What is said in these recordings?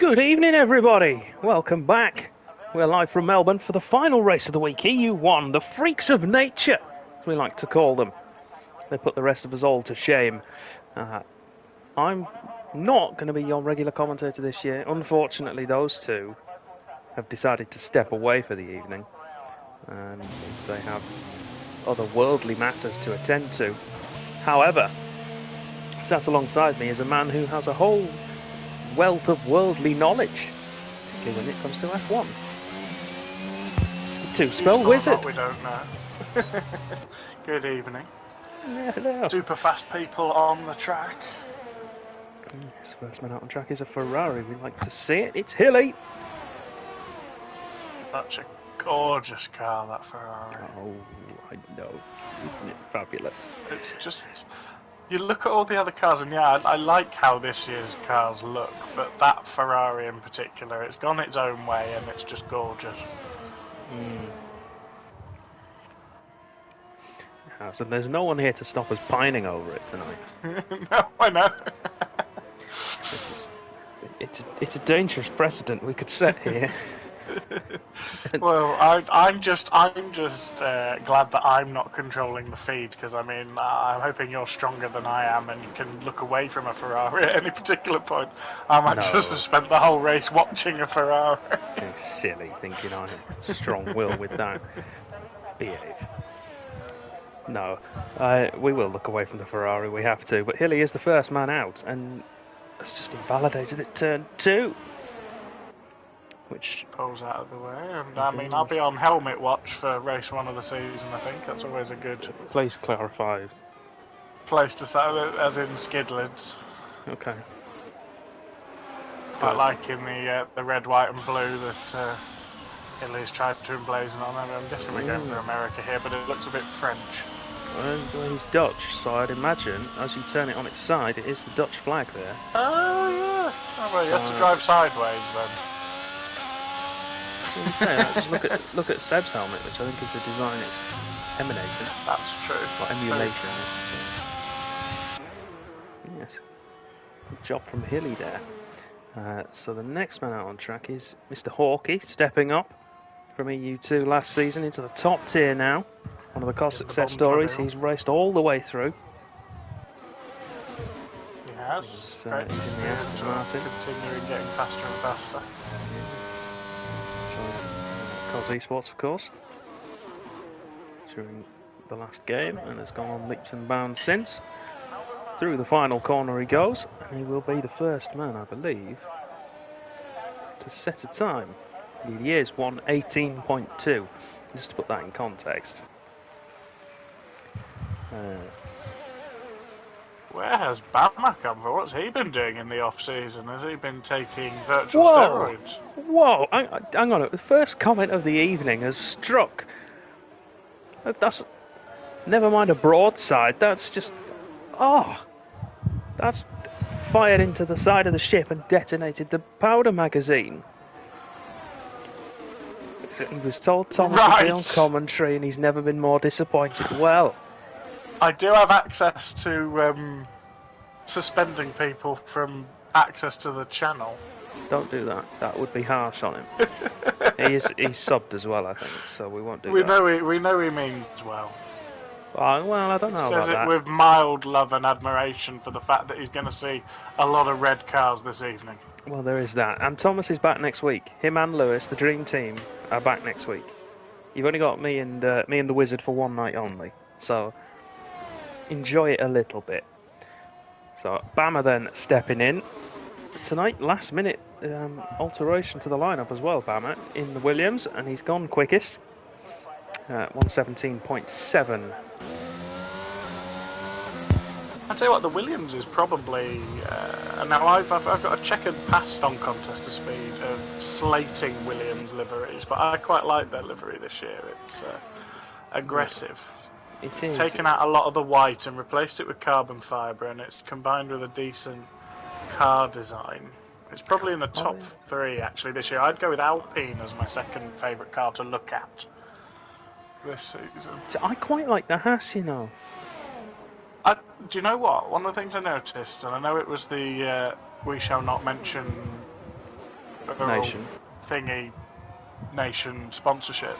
Good evening, everybody. Welcome back. We're live from Melbourne for the final race of the week, EU1, the freaks of nature, as we like to call them. They put the rest of us all to shame. I'm not going to be your regular commentator this year. Unfortunately, those two have decided to step away for the evening. They have other worldly matters to attend to. However, sat alongside me is a man who has a whole wealth of worldly knowledge, particularly when it comes to F1. It's the two-spell wizard. Not, we don't know. Good evening. Yeah, hello. Super fast people on the track. Yes, first man out on track is a Ferrari. We like to see it. It's Hilly. Such a gorgeous car, that Ferrari. Oh, I know. Isn't it fabulous? It's just... You look at all the other cars, and yeah, I like how this year's cars look, but that Ferrari in particular, it's gone its own way, and it's just gorgeous. It has, and there's no one here to stop us pining over it tonight. No, I know. It's a dangerous precedent we could set here. Well, I'm just glad that I'm not controlling the feed, because I mean, I'm hoping you're stronger than I am and you can look away from a Ferrari at any particular point. I might just have spent the whole race watching a Ferrari. You're silly, thinking I'm strong-willed with that. Behave. No, we will look away from the Ferrari, we have to, but Hilly is the first man out, and that's just invalidated at turn 2. Which pulls out of the way, and I mean, I'll be on helmet watch for race 1 of the season. I think that's always a good. Please clarify. Place to start, as in skid lids. Okay. Quite like in the red, white, and blue that Italy's tried to emblazon on. I'm guessing we're going for America here, but it looks a bit French. Well, he's Dutch, so I'd imagine as you turn it on its side, it is the Dutch flag there. Oh yeah. Oh, well, you have to drive sideways then. Just look at Seb's helmet, which I think is the design it's emanating. That's true. Or emulation. Yes. Good job from Hilly there. So the next man out on track is Mr. Hawkey, stepping up from EU2 last season into the top tier now. One of the car success stories. He's raced all the way through. He has. Great to see him continuing getting faster and faster. Cos Esports, of course, during the last game, and has gone on leaps and bounds since. Through the final corner he goes, and he will be the first man, I believe, to set a time. He is 1:18.2, just to put that in context. Where has Bama come from? What's he been doing in the off-season? Has he been taking virtual steroids? Whoa! Hang on, the first comment of the evening has struck. That's... Never mind a broadside, that's just... Oh! That's fired into the side of the ship and detonated the powder magazine. He was told Thomas would be on commentary and he's never been more disappointed. Well... I do have access to suspending people from access to the channel. Don't do that. That would be harsh on him. He's subbed as well, I think, so we won't do that. We know he means well. Well, I don't know about that. Says it with mild love and admiration for the fact that he's going to see a lot of red cars this evening. Well, there is that. And Thomas is back next week. Him and Lewis, the dream team, are back next week. You've only got me and the Wizard for one night only, so enjoy it a little bit. So Bama then stepping in tonight, last minute alteration to the lineup as well. Bama in the Williams, and he's gone quickest, 1:17.7. I tell you what, the Williams is probably now I've got a checkered past on Contest of Speed of slating Williams liveries, but I quite like their livery this year. It's aggressive. It's taken out a lot of the white and replaced it with carbon fibre, and it's combined with a decent car design. It's probably in the top 3 actually this year. I'd go with Alpine as my second favourite car to look at this season. I quite like the Haas, you know. Do you know what? One of the things I noticed, and I know it was the we shall not mention Nation. thingy nation sponsorship.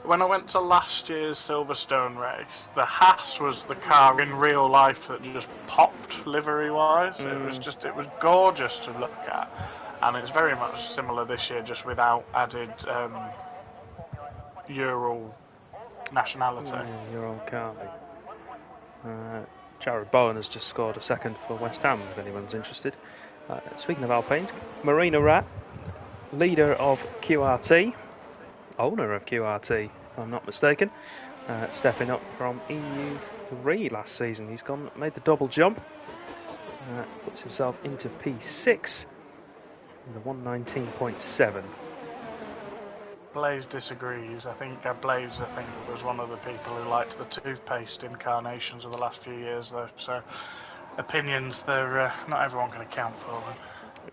When I went to last year's Silverstone race, the Haas was the car in real life that just popped livery wise. It was gorgeous to look at, and it's very much similar this year, just without added Ural nationality. Yeah, Ural Carby. Jared Bowen has just scored a second for West Ham, if anyone's interested. Speaking of Alpines, Marina Rat, leader of QRT, owner of QRT, if I'm not mistaken, stepping up from EU3 last season. He's made the double jump, puts himself into P6 in the 119.7. Blaze disagrees. I think Blaze, was one of the people who liked the toothpaste incarnations of the last few years, though. So, opinions, they're not everyone can account for them.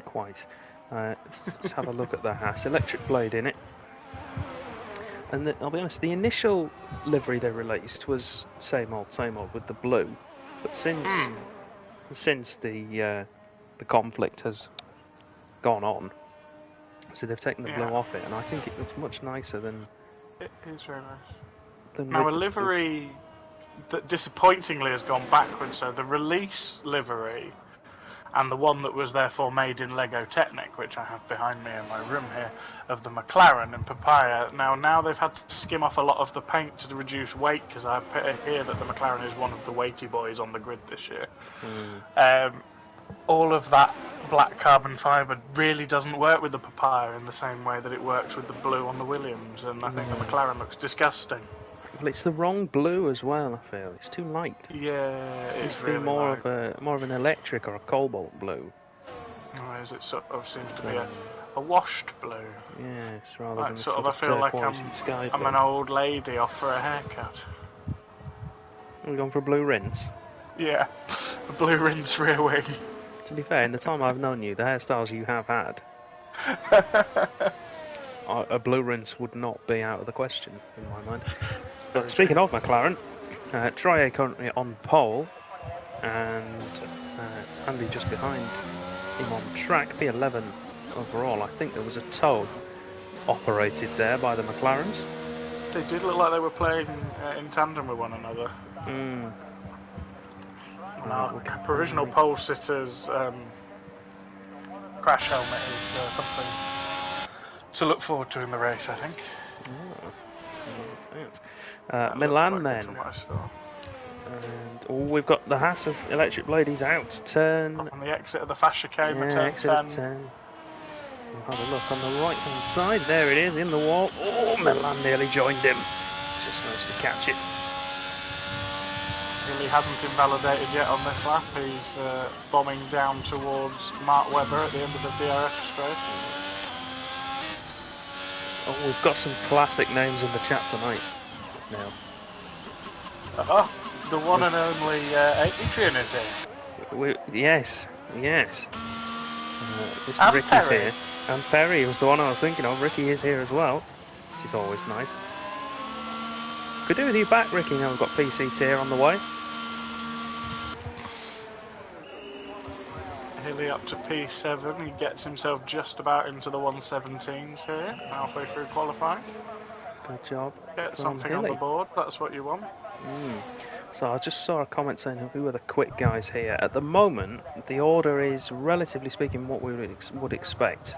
Quite. Let's have a look at the Haas. Electric blade in it. And I'll be honest, the initial livery they released was same old with the blue. But since the conflict has gone on, so they've taken the blue off it, and I think it looks much nicer than. It is very nice. Now a livery that disappointingly has gone backwards. So the release livery and the one that was therefore made in Lego Technic, which I have behind me in my room here, of the McLaren and Papaya. Now they've had to skim off a lot of the paint to reduce weight, because I hear that the McLaren is one of the weighty boys on the grid this year. All of that black carbon fibre really doesn't work with the Papaya in the same way that it works with the blue on the Williams, and I think the McLaren looks disgusting. Well, it's the wrong blue as well, I feel. It's too light. Yeah, it's really more of an electric or a cobalt blue. Whereas it sort of seems to be a washed blue. Yes, rather like than sort of I feel like I'm an old lady off for a haircut. We're going for a blue rinse? Yeah, a blue rinse rear wing. To be fair, in the time I've known you, the hairstyles you have had, a blue rinse would not be out of the question, in my mind. But speaking of McLaren, Trier currently on pole, and Andy just behind him on track, P11 overall. I think there was a toe operated there by the McLarens. They did look like they were playing in tandem with one another. Now, provisional pole sitter's crash helmet is something to look forward to in the race, I think. Milan then. And we've got the Haas of Electric Blade. He's out. Turn. On the exit of the fascia chicane, turn 10. We'll have a look on the right hand side. There it is, in the wall. Oh, Milan nearly joined him. Just managed to catch it. He hasn't invalidated yet on this lap. He's bombing down towards Mark Webber at the end of the DRS straight. Oh, we've got some classic names in the chat tonight. Now. The one and only Adrian is here. Yes. And Ricky's Perry. here. And Perry was the one I was thinking of. Ricky is here as well, which is always nice. Could do with you back, Ricky, now we've got PCT here on the way. Hilly up to P7, he gets himself just about into the 117s here, halfway through qualifying. Good job. Get something on the board, that's what you want. So I just saw a comment saying who are the quick guys here. At the moment, the order is, relatively speaking, what we would expect.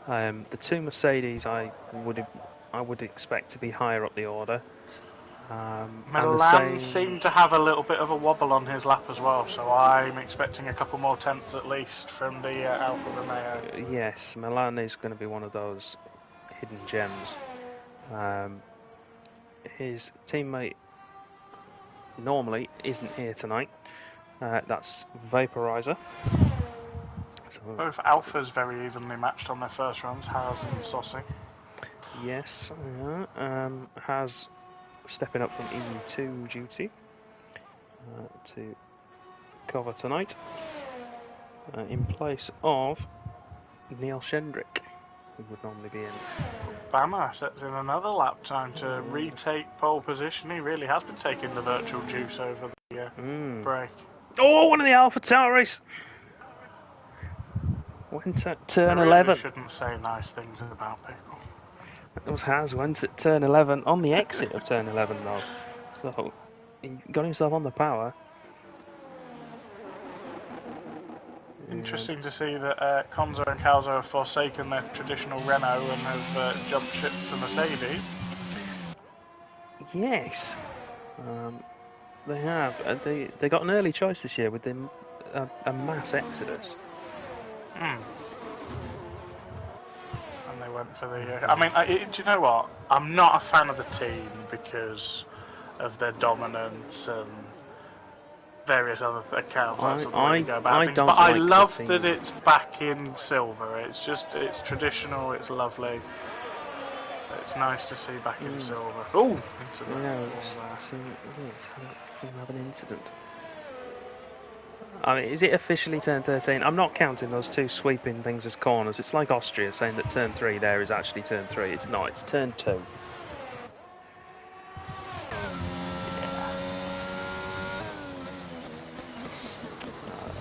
The two Mercedes I would expect to be higher up the order. Milan seemed to have a little bit of a wobble on his lap as well, so I'm expecting a couple more tenths at least from the Alfa Romeo. Yes, Milan is going to be one of those hidden gems. His teammate normally isn't here tonight. That's Vaporizer. So, both Alphas very evenly matched on their first runs, Haas and Saucy. Yes, Haas stepping up from EU2 duty to cover tonight in place of Neil Shendrick, who would normally be in. Bama sets in another lap time to retake pole position. He really has been taking the virtual juice over the break. Oh, one of the Alpha Tauris! went at turn I really 11. shouldn't say nice things about people. It was Has went at turn 11 on the exit of turn 11 though. So he got himself on the power. Interesting to see that Konzo and Calzo have forsaken their traditional Renault and have jumped ship to Mercedes. Yes, they have. They got an early choice this year with a mass exodus. And they went for the. I mean, do you know what? I'm not a fan of the team because of their dominance and various other accounts. That's the way to go about things. But I love that it's back in silver. It's traditional. It's lovely. It's nice to see back in silver. Oh, have an incident. I mean, is it officially turn 13? I'm not counting those two sweeping things as corners. It's like Austria saying that turn 3 there is actually turn 3. It's not. It's turn 2.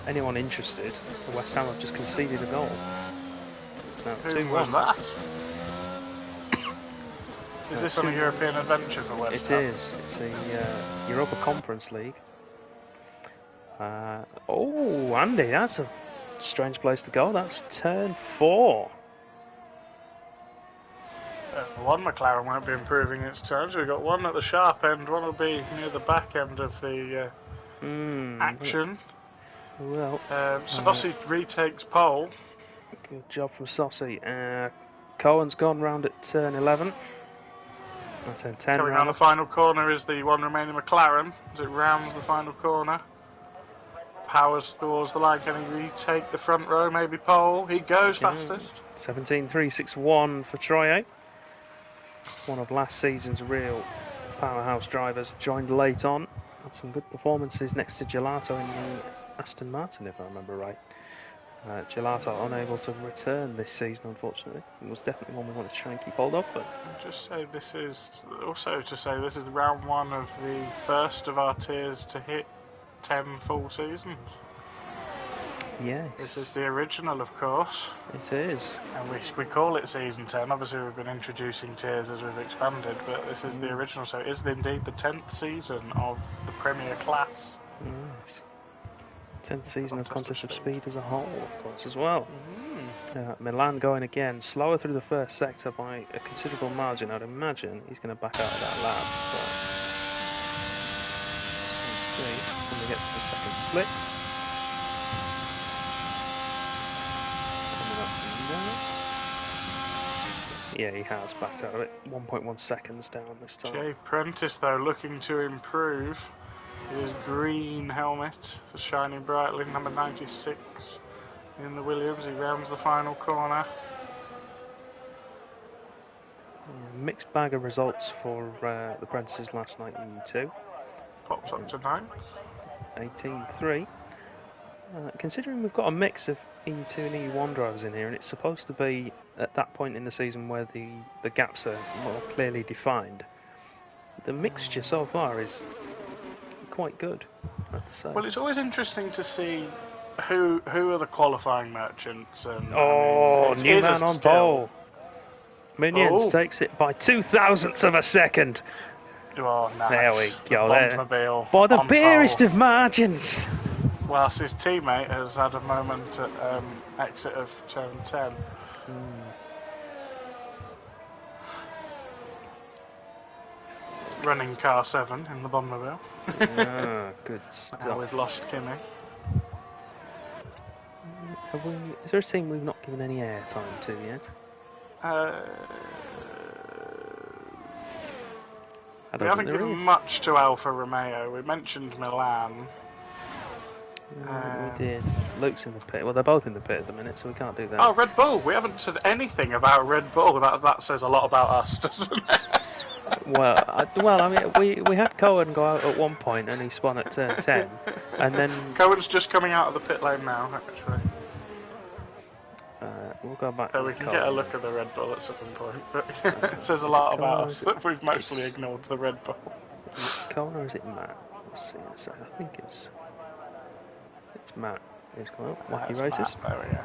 Anyone interested? West Ham have just conceded a goal. Now, who was that? Is this on a European adventure for West Ham? It is. It's the Europa Conference League. Oh, Andy, that's a strange place to go. That's turn 4. One McLaren won't be improving its turns. We've got one at the sharp end. One will be near the back end of the action. Well, Saucy retakes pole. Good job from Saucy. Cohen's gone round at turn 11. Turn 10. Coming around the final corner is the one remaining McLaren as it rounds the final corner. Powers towards the line. Can he retake the front row? Maybe pole. He goes fastest. 17.361 for Troye. One of last season's real powerhouse drivers. Joined late on. Had some good performances next to Gelato in the Aston Martin, if I remember right. Gelato unable to return this season, unfortunately. It was definitely one we wanted to try and keep hold of. But just say this is round 1 of the first of our tiers to hit 10 full seasons. Yes. This is the original, of course. It is. And we call it season 10. Obviously, we've been introducing tiers as we've expanded, but this is the original. So it is indeed the 10th season of the Premier class. Yes. 10th season of Contest of Speed as a whole, of course, as well. Milan going again, slower through the first sector by a considerable margin. I'd imagine he's going to back out of that lap. But let's see when we get to the second split. Coming up from there. Yeah, he has backed out of it. 1.1 seconds down this time. Jay Prentice, though, looking to improve. His green helmet shining brightly, number 96 in the Williams. He rounds the final corner. Mixed bag of results for the Prentices last night in EU2. Pops up to 9th. 18.3. Considering we've got a mix of EU2 and EU1 drivers in here, and it's supposed to be at that point in the season where the gaps are more clearly defined, the mixture so far is quite good, I have to say. Well, it's always interesting to see who are the qualifying merchants. And new man on pole. Minions takes it by 0.02 of a second. Oh, nice. There we go. The by the barest of margins. Whilst his teammate has had a moment at exit of turn 10. Running car 7 in the Bondmobile. Good stuff. Now we've lost Kimmy. Is there a team we've not given any airtime to yet? We haven't given much to Alfa Romeo. We mentioned Milan. We did. Luke's in the pit. Well, they're both in the pit at the minute, so we can't do that. Oh, Red Bull. We haven't said anything about Red Bull. That says a lot about us, doesn't it? Well, I mean, we had Cohen go out at one point, and he spun at turn 10, and then Cohen's just coming out of the pit lane now, actually. We'll go back. So we can get a look at the Red Bull at some point, but it says a lot about us that we've mostly ignored the Red Bull. Is it Cohen or is it Matt? Let's see. I think it's Matt. He's come out. Wacky Races. There we go.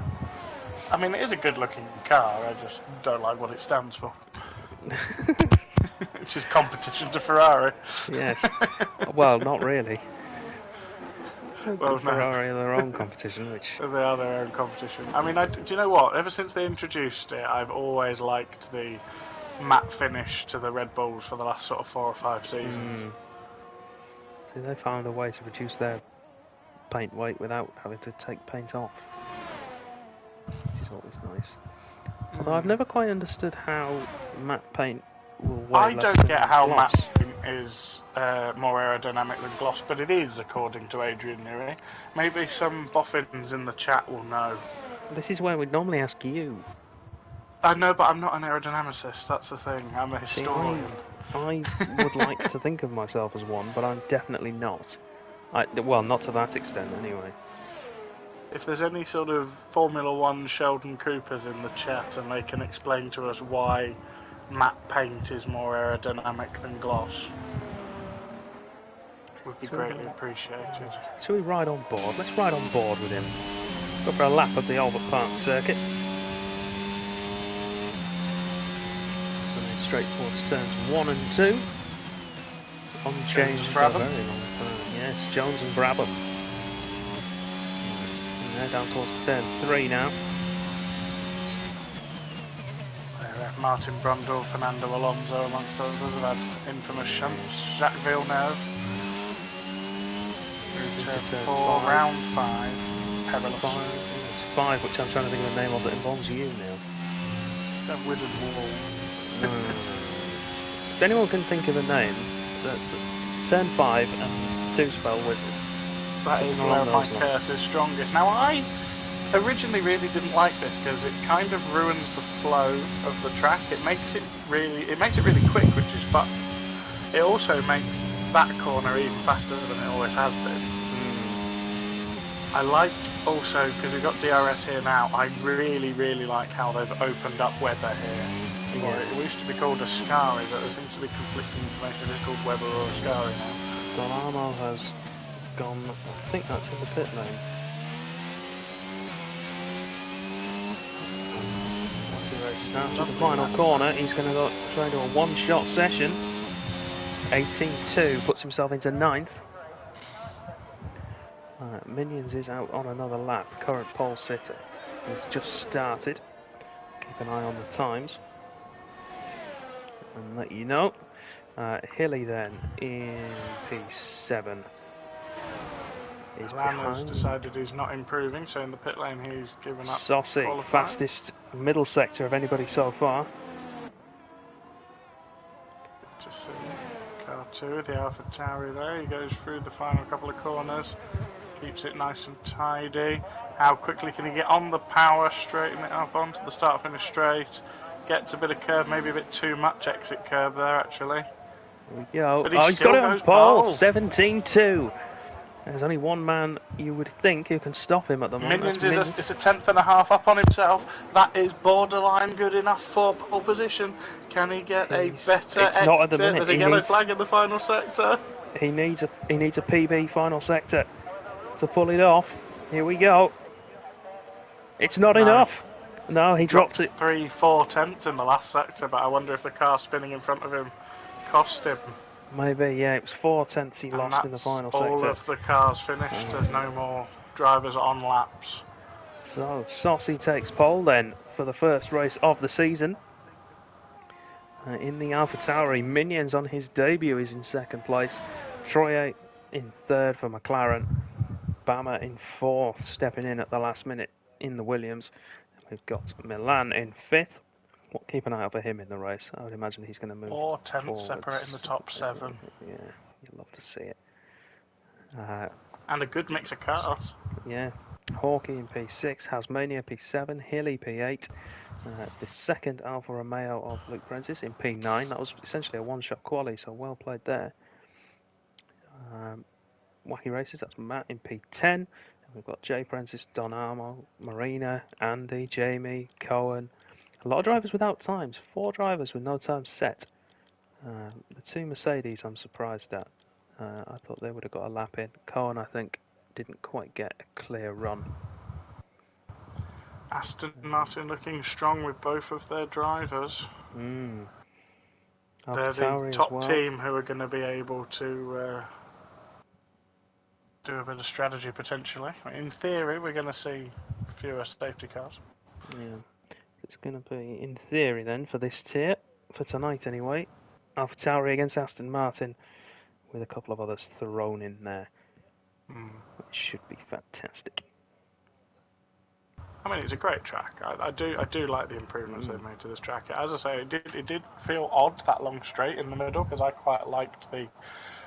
I mean, it is a good-looking car. I just don't like what it stands for. Which is competition to Ferrari. Yes. Well, not really. Well, Ferrari are their own competition, which... They are their own competition. I mean, do you know what? Ever since they introduced it, I've always liked the matte finish to the Red Bulls for the last sort of 4 or 5 seasons. See, they found a way to reduce their paint weight without having to take paint off, which is always nice. Although I've never quite understood how matte paint will weigh I less don't than get how gloss. matte paint is more aerodynamic than gloss, but it is, according to Adrian Newey. Maybe some boffins in the chat will know. This is where we'd normally ask you. I know, but I'm not an aerodynamicist, that's the thing. I'm a See, historian. I would like to think of myself as one, but I'm definitely not. Well, not to that extent, anyway. If there's any sort of Formula 1 Sheldon Coopers in the chat and they can explain to us why matte paint is more aerodynamic than gloss, would be greatly appreciated. Shall we ride on board? Let's ride on board with him. Go for a lap of the Albert Park circuit. And then straight towards turns 1 and 2. Unchanged for a very long time. Yes, Jones and Brabham. And they're down towards turn 3 now. Martin Brundle, Fernando Alonso, amongst others, have had infamous shunts. Jacques Villeneuve. Turn 4, round 5. Perilous. 5, which I'm trying to think of the name of that involves you now. That Wizard Wall. If anyone can think of a name, that's turn 5 and 2 spell Wizard. That is where my curse is strongest. Now, I originally really didn't like this because it kind of ruins the flow of the track. It makes it really quick, which is fun. It also makes that corner even faster than it always has been. I like also, because we've got DRS here now, I really like how they've opened up weather here. Yeah. It used to be called Ascari, but there seems to be conflicting information. It's called Weber or Ascari now. Don Armo has gone, I think that's in the pit lane. Now to the final corner, he's going to go try and do a one-shot session. 18.2 puts himself into 9th. Minions is out on another lap. Current pole sitter has just started. Keep an eye on the times and let you know. Hilly then in P7. Ram has decided he's not improving, so in the pit lane he's given up. Saucy, fastest middle sector of anybody so far. Just see car 2, the Alpha Tauri there. He goes through the final couple of corners, keeps it nice and tidy. How quickly can he get on the power, straighten it up onto the start finish straight? Gets a bit of curve, maybe a bit too much exit curve there actually. Here we go. But He's got it on pole. 17.2. There's only one man you would think who can stop him at the moment. Minions is a tenth and a half up on himself. That is borderline good enough for pole position. Can he get a better exit? Not at the minute. There's a yellow flag in the final sector. He needs a PB final sector to pull it off. Here we go. It's not enough. No, he dropped it. 3-4 tenths in the last sector, but I wonder if the car spinning in front of him cost him. Maybe, yeah, it was 4 tenths he lost in the final sector. All of the cars finished. There's no more drivers on laps. So, Saucy takes pole then for the first race of the season. In the Alpha Tauri, Minions on his debut is in second place. Troye in third for McLaren. Bama in fourth, stepping in at the last minute in the Williams. We've got Milan in fifth. We'll keep an eye out for him in the race. I would imagine he's going to move 4 tenths separating the top 7. Yeah, you'd love to see it. And a good mix of cars. Yeah. Hawkey in P6, Hasmania P7, Hilly P8. The second Alfa Romeo of Luke Prentice in P9. That was essentially a one-shot quali, so well played there. Wacky Races, that's Matt in P10. And we've got Jay Prentice, Don Armo, Marina, Andy, Jamie, Cohen. A lot of drivers without times. 4 drivers with no time set. The 2 Mercedes I'm surprised at. I thought they would have got a lap in. Cohen, I think, didn't quite get a clear run. Aston Martin looking strong with both of their drivers. They're the top team who are going to be able to do a bit of strategy potentially. In theory, we're going to see fewer safety cars. Yeah, it's going to be, in theory then, for this tier, for tonight anyway, AlphaTauri against Aston Martin, with a couple of others thrown in there, which should be fantastic. I mean, it's a great track. I do like the improvements they've made to this track. As I say, it did feel odd, that long straight in the middle, because I quite liked the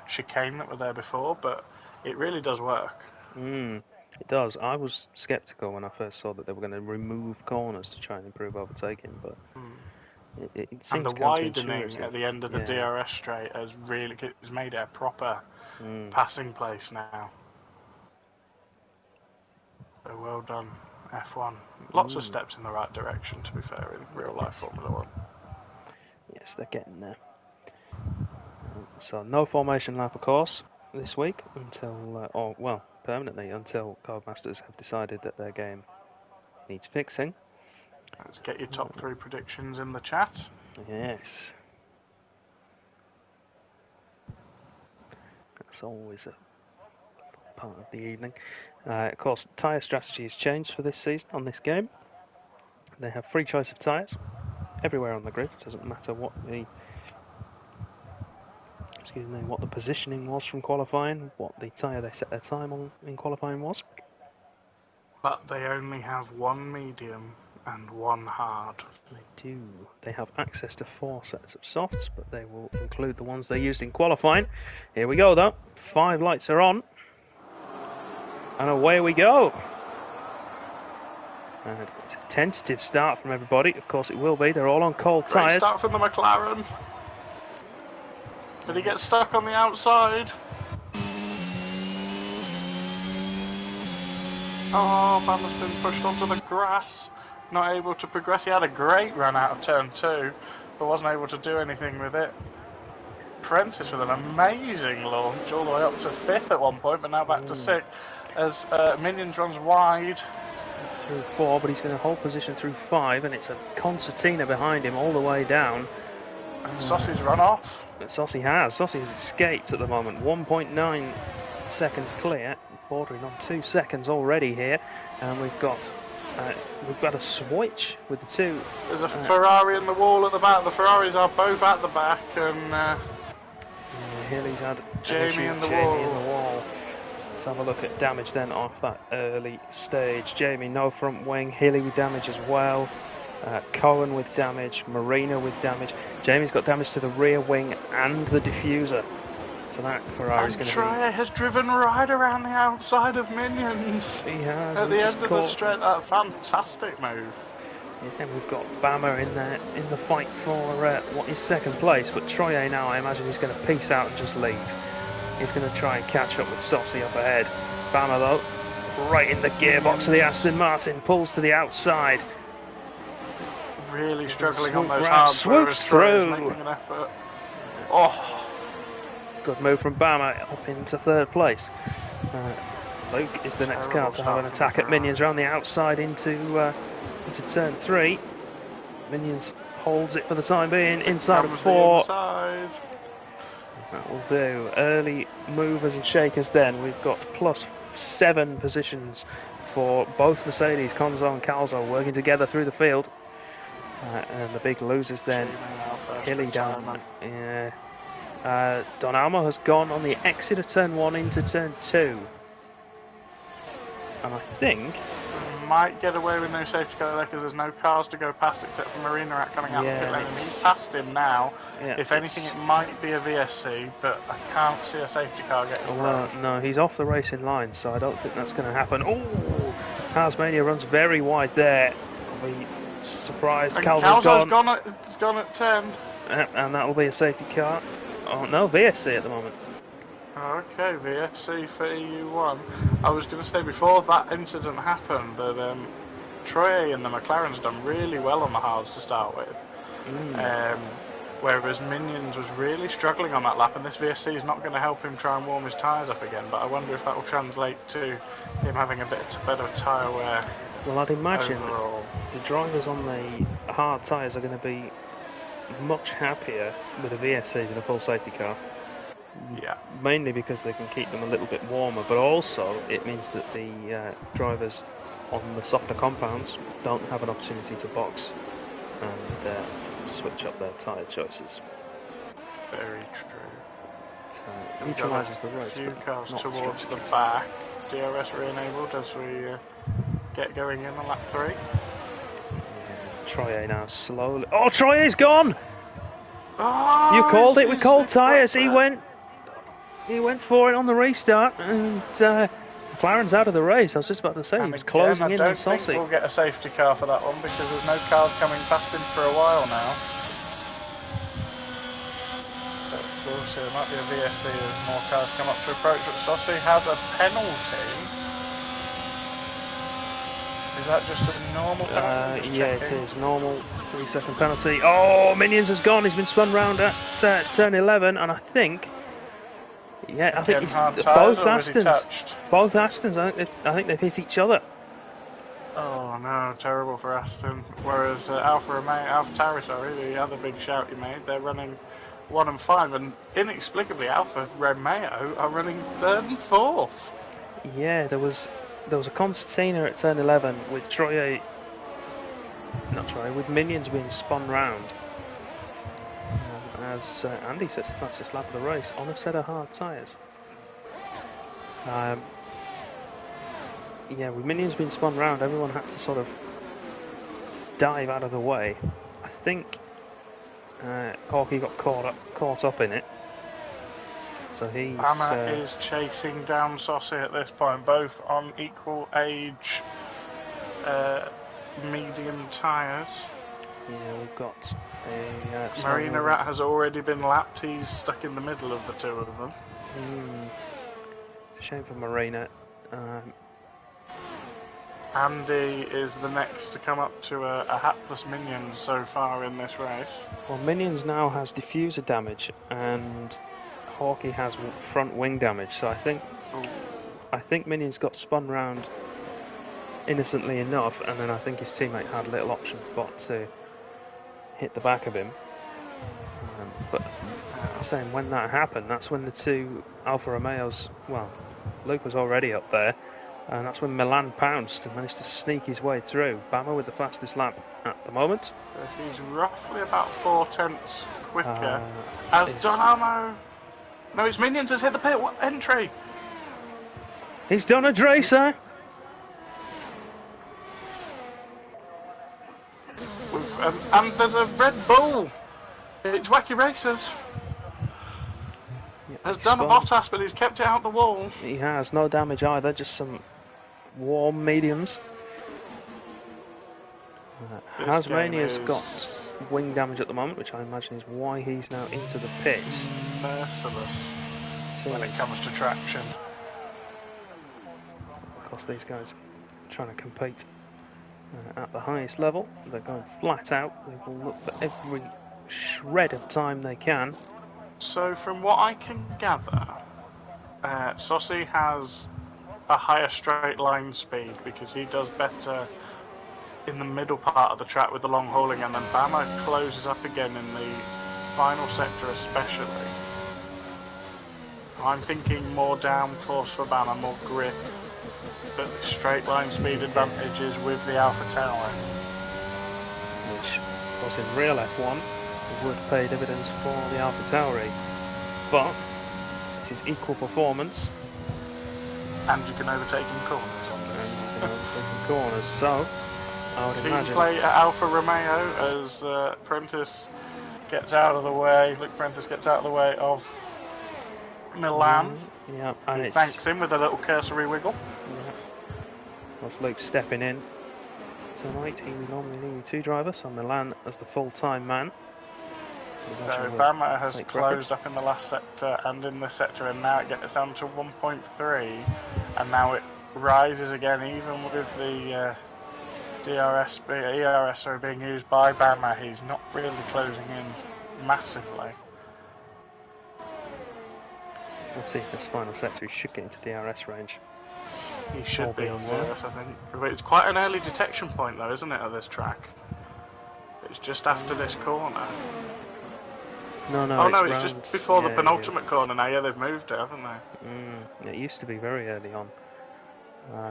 chicane that were there before, but it really does work. It does. I was sceptical when I first saw that they were going to remove corners to try and improve overtaking, but it seems and the widening at the end of the DRS straight has made it a proper passing place now. So well done, F1. Lots of steps in the right direction, to be fair, in real life Formula 1. Yes, they're getting there. So no formation lap, of course, this week until, permanently until Codemasters have decided that their game needs fixing. Let's get your top 3 predictions in the chat. Yes. That's always a part of the evening. Of course, tyre strategy has changed for this season on this game. They have free choice of tyres everywhere on the grid. It doesn't matter what the positioning was from qualifying, what the tyre they set their time on in qualifying was. But they only have 1 medium and 1 hard. They do. They have access to 4 sets of softs, but they will include the ones they used in qualifying. Here we go, though. 5 lights are on. And away we go. And it's a tentative start from everybody. Of course it will be. They're all on cold tyres. Great start from the McLaren. Did he get stuck on the outside? Oh, Vander's been pushed onto the grass. Not able to progress. He had a great run out of turn 2, but wasn't able to do anything with it. Prentice with an amazing launch, all the way up to 5th at one point, but now back to 6th. As Minions runs wide. Through 4, but he's going to hold position through 5, and it's a concertina behind him all the way down. And Sossi's run off. But Sossi has escaped at the moment. 1.9 seconds clear, bordering on 2 seconds already here, and we've got a switch with the 2. There's a Ferrari in the wall at the back. The Ferraris are both at the back, and Hilly's had Jamie in the wall. Let's have a look at damage then off that early stage. Jamie, no front wing. Hilly with damage as well. Cohen with damage. Marina with damage. Jamie's got damage to the rear wing and the diffuser. So that Ferrari's going to be... Troyer has driven right around the outside of Minions. He has. At the end of the straight. That fantastic move. Yeah, we've got Bama in there in the fight for what is second place. But Troyer now, I imagine he's going to peace out and just leave. He's going to try and catch up with Sossi up ahead. Bama, though, right in the gearbox of the Aston Martin, pulls to the outside. Really struggling on those hard swoops through. Making an effort. Oh, good move from Bama up into 3rd place. Luke is the next car to have an attack at Minions around the outside into turn 3. Minions holds it for the time being inside of 4. That will do. Early movers and shakers then. We've got +7 positions for both Mercedes, Conzo and Calzo, working together through the field. And the big losers then, Hilly down. Don Almo has gone on the exit of turn 1 into turn 2. And I think... might get away with no safety car there because there's no cars to go past except for Marina Rat coming out of the pit lane, and he's past him now. If anything, it might be a VSC, but I can't see a safety car getting run. No, he's off the racing line, so I don't think that's going to happen. Oh, Tasmania runs very wide there. I'll be surprised. Calzo's gone at 10. And that will be a safety car. Oh no, VSC at the moment. Okay, VSC for EU1. I was going to say before that incident happened that Troy and the McLaren's done really well on the hards to start with. Whereas Minions was really struggling on that lap, and this VSC is not going to help him try and warm his tyres up again, but I wonder if that will translate to him having a bit better tyre wear Well, I'd imagine overall. the drivers on the hard tyres are going to be much happier with a VSC than a full safety car. Yeah. Mainly because they can keep them a little bit warmer, but also it means that the drivers on the softer compounds don't have an opportunity to box and switch up their tyre choices. Very true. It neutralises the race. A few cars not towards the strategies. back. DRS re-enabled as we get going in on lap 3. Yeah, Troyer now slowly. Oh, Troyer's gone! Oh, You called it with cold tyres. He went for it on the restart, and McLaren's out of the race. I was just about to say, and he was again, closing in on I don't think Saucy. we'll get a safety car for that one because there's no cars coming past him for a while now. But we'll see, there might be a VSC as more cars come up to approach, but Saucy has a penalty. Is that just a normal penalty? Yeah, it is. Normal 3-second penalty. Oh, Minions has gone. He's been spun round at turn 11, and I think... Yeah, I think it's both Astons. Both Astons. I think they've hit each other. Oh no, terrible for Aston. Whereas Alfa Tauri, the other big shout he made, they're running 1 and 5, and inexplicably Alfa Romeo are running 3rd and 4th. Yeah, there was a concertina at turn 11 with with Minions being spun round. As Andy says, fastest lap of the race on a set of hard tyres. Yeah, with Minions being spun round, everyone had to sort of dive out of the way. I think Hawkey got caught up in it. So he's... Bama is chasing down Saucy at this point, both on equal age medium tyres. Yeah, we've got a... Marina Rat has already been lapped. He's stuck in the middle of the two of them. Shame for Marina. Andy is the next to come up to a hapless Minion so far in this race. Well, Minions now has diffuser damage, and Hawkey has front wing damage. So I think Minions got spun round innocently enough, and then I think his teammate had little option but to hit the back of him. But I'm saying when that happened, that's when the two Alfa Romeos, well, Luke was already up there, and that's when Milan pounced and managed to sneak his way through. Bama with the fastest lap at the moment. He's roughly about 4 tenths quicker. As Donamo... No, his Minions has hit the pit entry. He's done a Dracer. And there's a Red Bull. It's Wacky Racers. Has done a Bottas, but he's kept it out the wall. He has, no damage either, just some warm mediums. Hasmania's got wing damage at the moment, which I imagine is why he's now into the pits. Merciless when it comes to traction. Of course, these guys are trying to compete at the highest level. They're going flat out. They will look for every shred of time they can. So from what I can gather, Saucy has a higher straight line speed because he does better in the middle part of the track with the long hauling, and then Bama closes up again in the final sector especially. I'm thinking more downforce for Bama, more grip, but straight line speed advantages with the Alpha Tauri. Which, of course, in real F1 would pay dividends for the Alpha Tauri, but this is equal performance. And you can overtake in corners on this. And you can overtake in corners, so I would Team imagine... play at Alfa Romeo as Prentice gets out of the way. Luke Prentice gets out of the way of Milan. Yeah, and he thanks him with a little cursory wiggle. Yeah. That's Luke stepping in tonight. He was normally an EU2 driver, so Milan as the full-time man. So Bama has closed up in the last sector and in this sector, and now it gets down to 1.3, and now it rises again, even with the ERS being used by Bama. He's not really closing in massively. We'll see if this final sector he should get into DRS range. He should be on well. Earth, I think. But it's quite an early detection point, though, isn't it, of this track? It's just after this corner. No, Oh no, it's round, just before the penultimate yeah. corner now. Yeah, they've moved it, haven't they? It used to be very early on.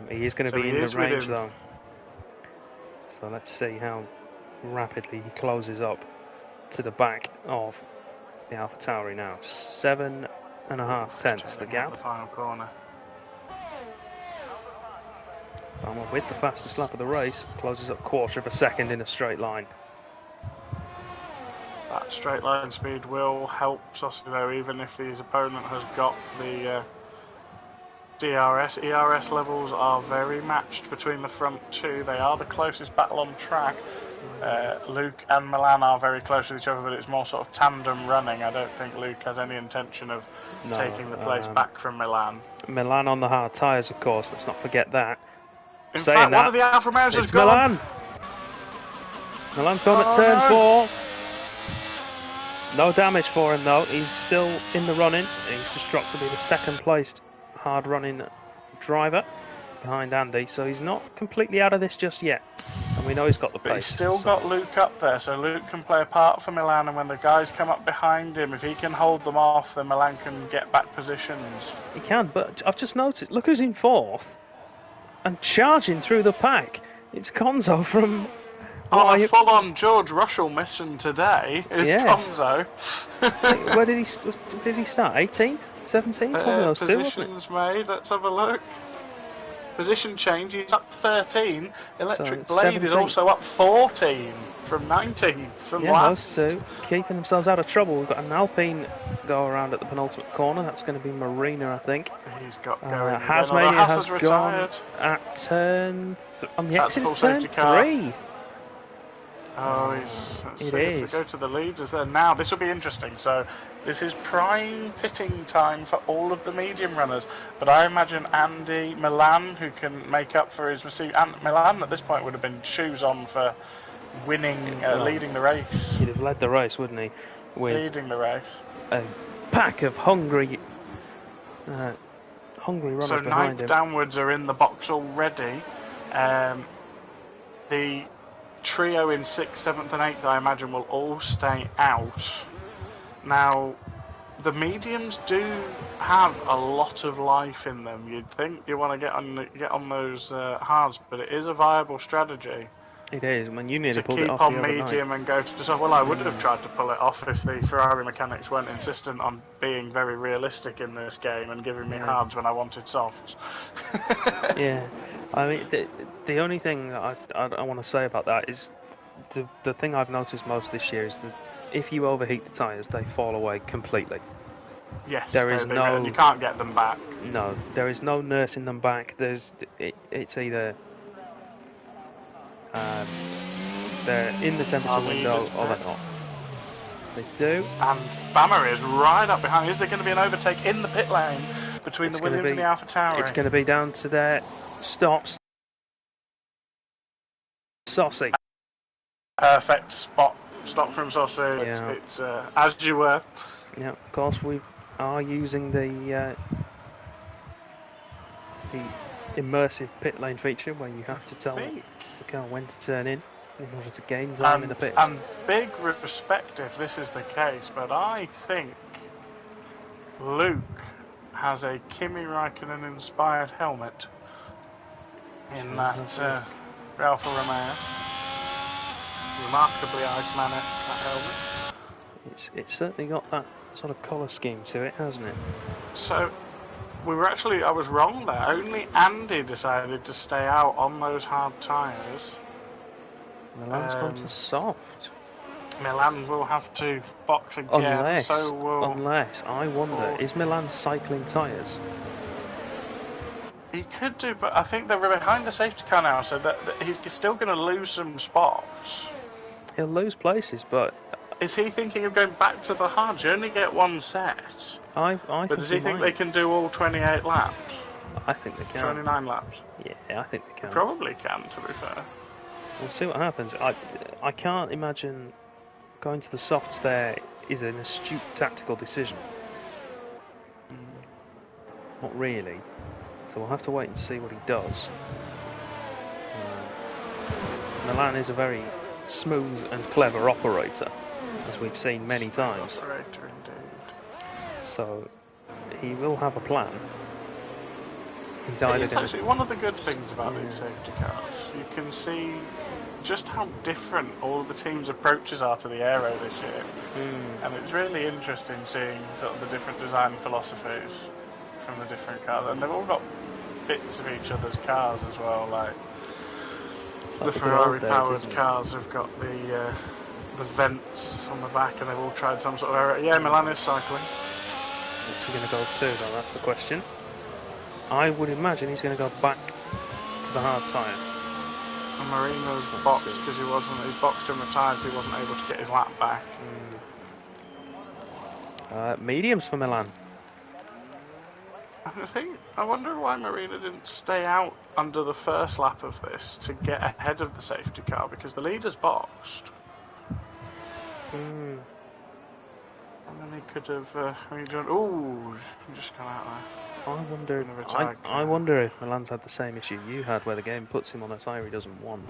He is going to be he in the is range within... though. So let's see how rapidly he closes up to the back of the AlphaTauri now. 7.5 tenths the gap. The final corner. Palmer with the fastest lap of the race closes up 1/4 of a second in a straight line. That straight line speed will help Sossi though, even if his opponent has got the DRS. ERS levels are very matched between the front two. They are the closest battle on track. Luke and Milan are very close with each other, but it's more sort of tandem running. I don't think Luke has any intention of taking the place back from Milan. Milan on the hard tyres, of course, let's not forget that. In fact, one of the Alfa Romeos has gone. Milan! Milan's gone at turn 4. No damage for him though, he's still in the running. He's just dropped to be the second placed hard running driver behind Andy, so he's not completely out of this just yet. And we know he's got the pace. But he's still got Luke up there, so Luke can play a part for Milan, and when the guys come up behind him, if he can hold them off, then Milan can get back positions. He can, but I've just noticed, look who's in 4th and charging through the pack. It's Konzo from... On a full-on George Russell mission today is Konzo. Where did he start? 18th? 17th? One of those two, wasn't it? Made. Let's have a look. Position change, he's up 13. Electric Blade 17th. Is also up 14 from 19 from last. Those two keeping themselves out of trouble. We've got an Alpine go around at the penultimate corner. That's going to be Marina, I think. He's got going. Hasmania has retired. Gone at turn... on the exit of turn 3. Car. Oh, let's see if we go to the leaders there. Now, this will be interesting. So, this is prime pitting time for all of the medium runners. But I imagine Andy Milan, who can make up for his receipt. And Milan, at this point, would have been shoes on for winning, leading the race. He'd have led the race, wouldn't he? Leading the race. A pack of hungry runners so behind him. Downwards are in the box already. The trio in 6th, 7th and 8th, I imagine, will all stay out. Now, the mediums do have a lot of life in them. You'd think you want to get on those hards, but it is a viable strategy. It is. When you nearly pulled it off to keep on medium and go to... Well, I would have tried to pull it off if the Ferrari mechanics weren't insistent on being very realistic in this game and giving me hards when I wanted softs. Yeah. I mean, the only thing that I want to say about that is the thing I've noticed most this year is that if you overheat the tyres, they fall away completely. Yes, you can't get them back. No, there is no nursing them back. It's either they're in the temperature window or they're not. They do. And Bammer is right up behind. Is there going to be an overtake in the pit lane between the Williams and the AlphaTauri? It's going to be down to their stops. Sossi. Perfect stop from Sossi. Yeah. It's as you were. Yeah, of course we are using the immersive pit lane feature where you have to tell the car when to turn in order to gain time in the pits. And big respect if this is the case, but I think Luke has a Kimi Raikkonen inspired helmet in that Alfa Romeo. Remarkably Iceman-esque, that helmet. It's certainly got that sort of colour scheme to it, hasn't it? So, I was wrong there. Only Andy decided to stay out on those hard tyres. Milan's gone to soft. Milan will have to box again. Unless, I wonder, is Milan cycling tyres? He could do, but I think they're behind the safety car now, so that he's still going to lose some spots. He'll lose places, but... Is he thinking of going back to the hards? You only get one set. But does he think they can do all 28 laps? I think they can. 29 laps? Yeah, I think they can. They probably can, to be fair. We'll see what happens. I can't imagine going to the softs there is an astute tactical decision. Not really. So we'll have to wait and see what he does. Milan is a very smooth and clever operator, as we've seen many times. Operator indeed. So he will have a plan. He's either It's actually one of the good things about these safety cars. You can see just how different all the teams' approaches are to the aero this year. And it's really interesting seeing sort of the different design philosophies from the different cars. And they've all got bits of each other's cars as well, like the Ferrari-powered cars have got the vents on the back, and they've all tried some sort of aero. Yeah, Milan is cycling. What's he going to go to, though? That's the question. I would imagine he's going to go back to the hard tyre. And Marino's boxed because he boxed and retired, so he wasn't able to get his lap back. Mediums for Milan. I wonder why Marino didn't stay out under the first lap of this to get ahead of the safety car, because the leader's boxed. And then he could have redone. Ooh, he just got out there. I wonder if Milan's had the same issue you had, where the game puts him on a tyre he doesn't want.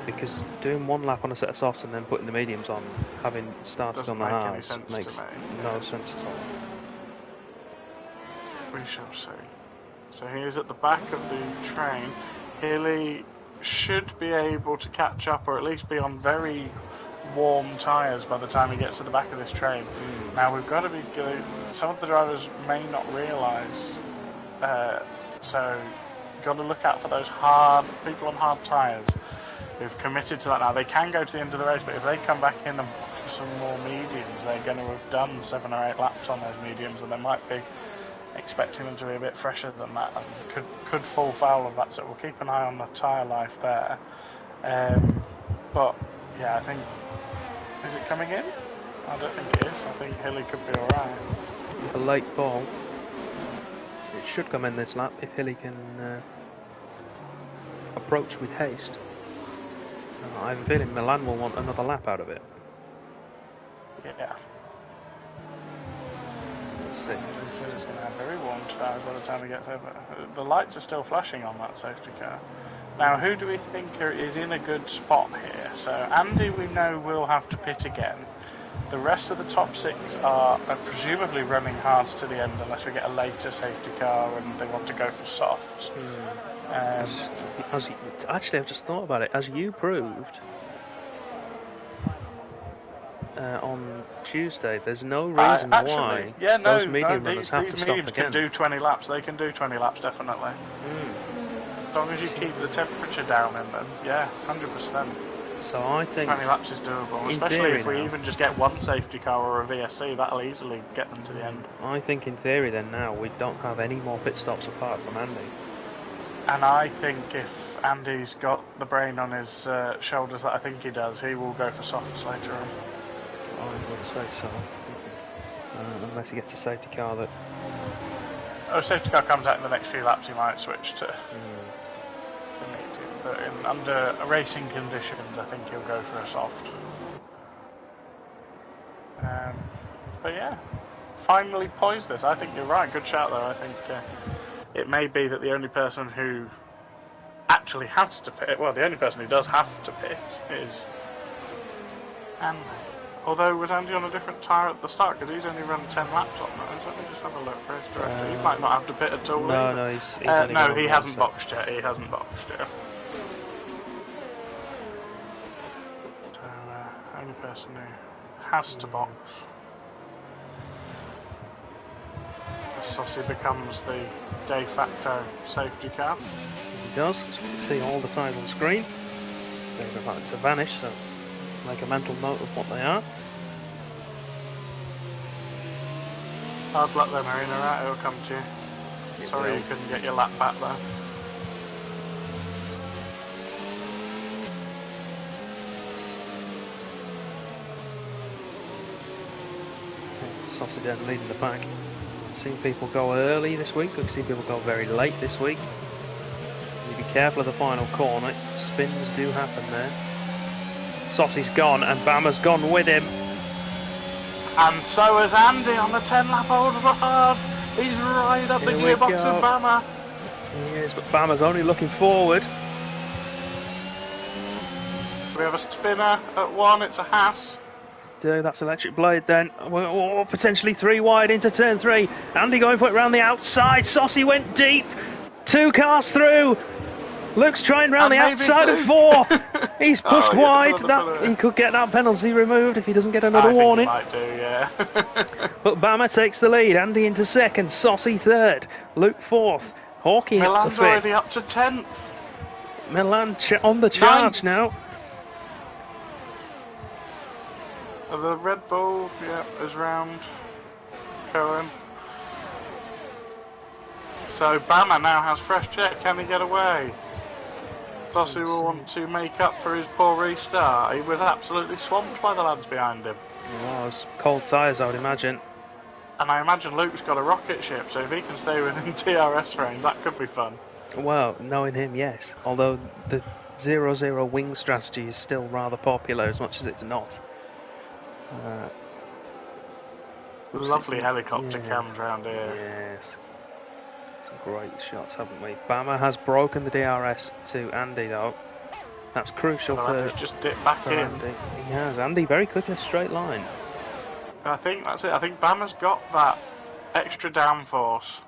Because doing one lap on a set of softs and then putting the mediums on, having started on the hards, makes no sense at all. We shall see. So he is at the back of the train. Healy should be able to catch up, or at least be on very warm tyres by the time he gets to the back of this train. Now we've got to be good. Some of the drivers may not realise, so you've got to look out for those people on hard tyres who've committed to that now. They can go to the end of the race, but if they come back in and box some more mediums, they're going to have done 7 or 8 laps on those mediums, and they might be expecting them to be a bit fresher than that, and could fall foul of that. So we'll keep an eye on the tyre life there. But yeah, I think, is it coming in? I don't think it is. I think Hilly could be alright. A late ball. It should come in this lap if Hilly can approach with haste. I have a feeling Milan will want another lap out of it. Yeah. Let's see. It's going to have very warm tyres by the time he gets over. The lights are still flashing on that safety car. Now, who do we think is in a good spot here? So Andy, we know, will have to pit again. The rest of the top 6 are presumably running hard to the end, unless we get a later safety car and they want to go for softs. Actually, I've just thought about it. As you proved on Tuesday, there's no reason why those medium runners have to stop again. These mediums can do 20 laps. They can do 20 laps, definitely. As long as you keep the temperature down in them, yeah, 100%. So I think 20 laps is doable, especially if we even just get one safety car or a VSC. That'll easily get them to the end. I think in theory then now we don't have any more pit stops apart from Andy. And I think if Andy's got the brain on his shoulders that I think he does, he will go for softs later on. I would say so. Unless he gets a safety car that... Oh, a safety car comes out in the next few laps, he might switch to... But under racing conditions, I think he'll go for a soft. But yeah, finally poised this. I think you're right. Good shout though. I think it may be that the only person who actually has to pit, well, the only person who does have to pit is Andy. Although, was Andy on a different tyre at the start? Because he's only run 10 laps on those. Let me just have a look. Race director. He might not have to pit at all. No, he hasn't boxed yet. He hasn't boxed yet. Only person who has to box. Saucy becomes the de facto safety car. He does, as you can see all the tyres on screen. They're about to vanish, so make a mental note of what they are. Hard luck there, Marina, right? It'll come to you. Sorry you couldn't get your lap back there. Saucy then leading the pack. I've seen people go early this week, I've seen people go very late this week. You be careful of the final corner, spins do happen there. Saucy's gone and Bama's gone with him. And so is Andy on the 10 lap old hard. He's right up the gearbox of Bama. He is, but Bama's only looking forward. We have a spinner at 1, it's a Haas. That's Electric Blade then. Oh, potentially 3 wide into turn 3. Andy going for it round the outside. Saucy went deep. 2 cars through. Luke's trying round the outside of 4. He's pushed wide. He could get that penalty removed if he doesn't get another warning. I think he might do, yeah. But Bama takes the lead. Andy into 2nd. Saucy 3rd. Luke 4th. Hawkey up to 5th. Milan's already up to 10th. Milan on the charge now. The Red Bull, yeah, is round Cohen. So Bama now has fresh jet. Can he get away? Saucy will want to make up for his poor restart. He was absolutely swamped by the lads behind him. He was. Cold tyres, I would imagine. And I imagine Luke's got a rocket ship, so if he can stay within TRS range, that could be fun. Well, knowing him, yes. Although the 0-0 wing strategy is still rather popular, as much as it's not. Lovely helicopter cams round here. Yes. Some great shots, haven't we? Bama has broken the DRS to Andy, though. That's crucial for just dipped back in. Andy. He has. Andy very quick in a straight line. I think that's it. I think Bama's got that extra downforce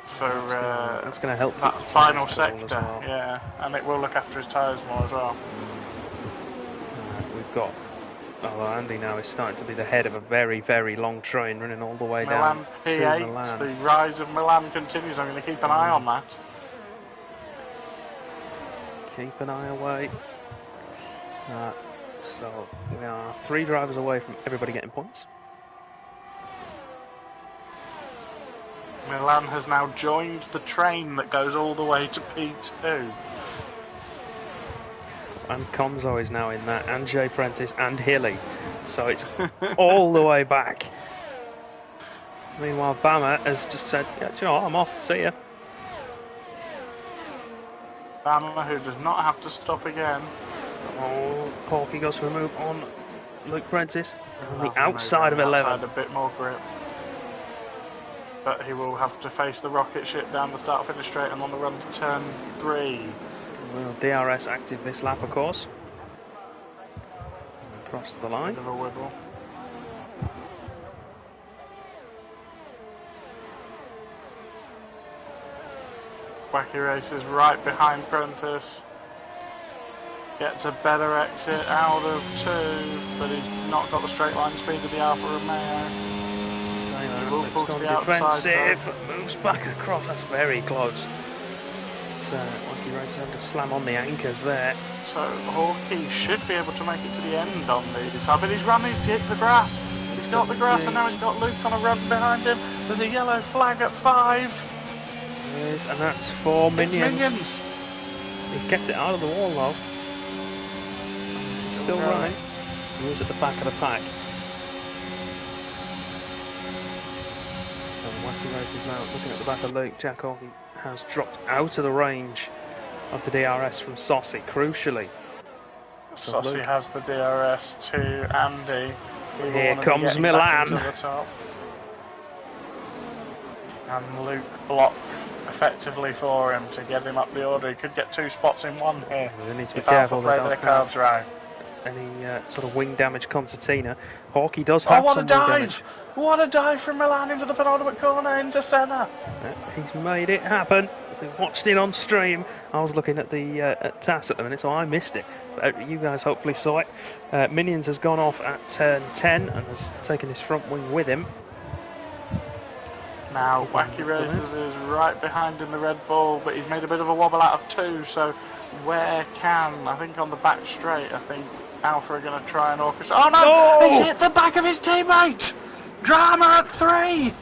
for that's going to help that final sector. Well. Yeah, and it will look after his tyres more as well. We've got. Although Andy now is starting to be the head of a very, very long train running all the way down P8, to Milan. The rise of Milan continues. I'm going to keep an eye on that. Keep an eye away. So we are 3 drivers away from everybody getting points. Milan has now joined the train that goes all the way to P2. And Conzo is now in that, and Jay Prentice and Hilly. So it's all the way back. Meanwhile, Bama has just said, yeah, do you know what, I'm off, see ya. Bama, who does not have to stop again. Oh, Hawkey goes for a move on Luke Prentice. On the outside of 11. Outside a bit more grip. But he will have to face the rocket ship down the start finish straight and on the run to turn 3. Well, DRS active this lap, of course. Across the line. Bit of a wibble. Wacky Races right behind Prentice. Gets a better exit out of 2, but he's not got the straight line speed of the Alfa Romeo. He will pull to the outside. Moves back across, that's very close. Wacky Races have to slam on the anchors there. So Hawkey should be able to make it to the end on these. But he's running to hit the grass. He's got the grass and now he's got Luke on a run behind him. There's a yellow flag at 5. Yes, and that's for Minions. Minions. He's kept it out of the wall though. Still right. He is at the back of the pack. And Wacky Races now looking at the back of Luke. Jack Hawkey has dropped out of the range of the DRS from Saucy, crucially. So Saucy has the DRS to Andy. Here comes Milan. And Luke blocked effectively for him to get him up the order. He could get 2 spots in 1 here. They need to be careful. Play their cards right. Any sort of wing damage concertina. Hawkey does have some wing damage. What a dive from Milan into the penultimate corner, into Senna. He's made it happen. We watched it on stream. I was looking at the at TAS at the minute, so I missed it. But you guys hopefully saw it. Minions has gone off at turn 10 and has taken his front wing with him. Now Wacky Races is right behind in the Red Bull, but he's made a bit of a wobble out of 2, so where can, I think on the back straight, I think Alpha are going to try and orchestrate. Oh no! Oh! He's hit the back of his teammate! Drama at 3!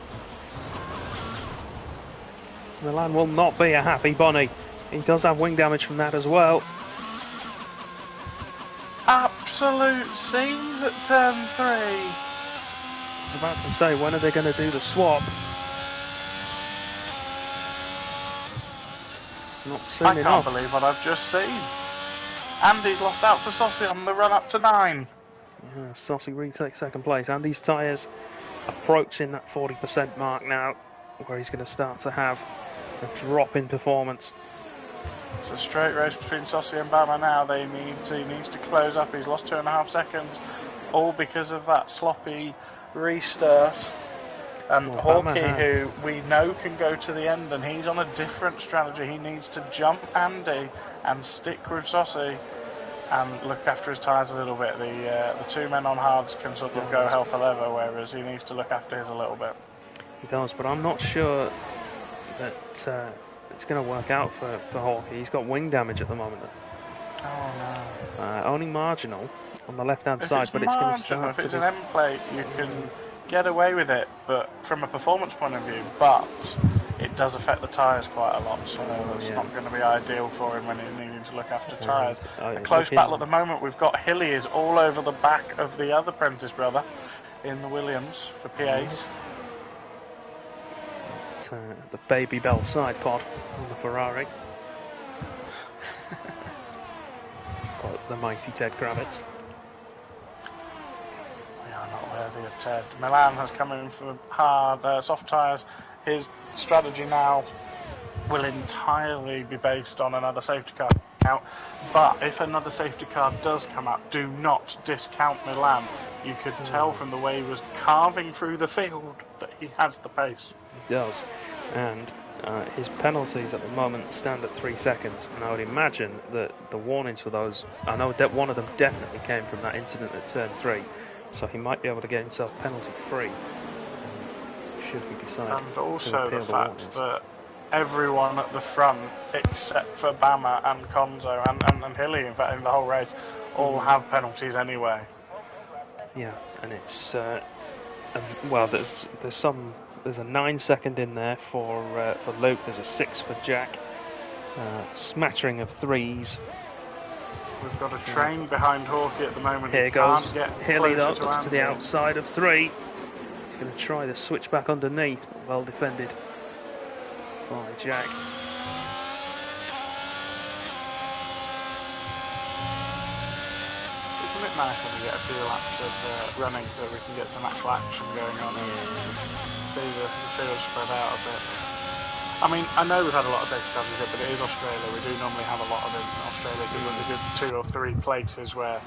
Milan will not be a happy bunny. He does have wing damage from that as well. Absolute scenes at turn 3. I was about to say, when are they going to do the swap? Not soon enough. I can't believe what I've just seen. Andy's lost out to Saucy on the run up to 9. Yeah, Saucy retakes 2nd place. Andy's tyres approaching that 40% mark now. where he's going to start to have a drop in performance. It's a straight race between Sossi and Bama now. He needs to close up. He's lost 2.5 seconds, all because of that sloppy restart. And Hawkeye, who we know can go to the end, and he's on a different strategy. He needs to jump Andy and stick with Sossi and look after his tyres a little bit. The two men on hards can sort of go hell for leather, whereas he needs to look after his a little bit. He does, but I'm not sure that it's going to work out for Hawkeye. He's got wing damage at the moment. Oh no. Only marginal on the left-hand side, but it's going to start. If it's an end plate, you can get away with it, but from a performance point of view, but it does affect the tyres quite a lot, so it's not going to be ideal for him when he's needing to look after tyres. A close battle at the moment. We've got Hilly is all over the back of the other Prentice brother in the Williams for P8. The Baby Bell side pod on the Ferrari. The mighty Ted Kravitz. Not worthy of Ted. Milan has come in for hard, soft tyres. His strategy now will entirely be based on another safety car out. But if another safety car does come out, do not discount Milan. You could tell from the way he was carving through the field that he has the pace. He does. And his penalties at the moment stand at 3 seconds. And I would imagine that the warnings for those, I know that one of them definitely came from that incident at turn 3. So he might be able to get himself penalty free should we decide. And also the fact that everyone at the front except for Bama and Konzo and Hilly, in fact in the whole race, all have penalties anyway. Yeah, and it's well, there's a 9 second in there for Luke. There's a 6 for Jack. Smattering of 3s. We've got a train behind Hawkeye at the moment. Here goes Hilly, though, looks to the outside of 3. He's going to try the switch back underneath, but well defended by Jack. Isn't it nice when we get a few laps of running so we can get some actual action going on and see the field spread out a bit? I mean, I know we've had a lot of safety cars here, but it is Australia. We do normally have a lot of it in Australia because there's a good 2 or 3 places where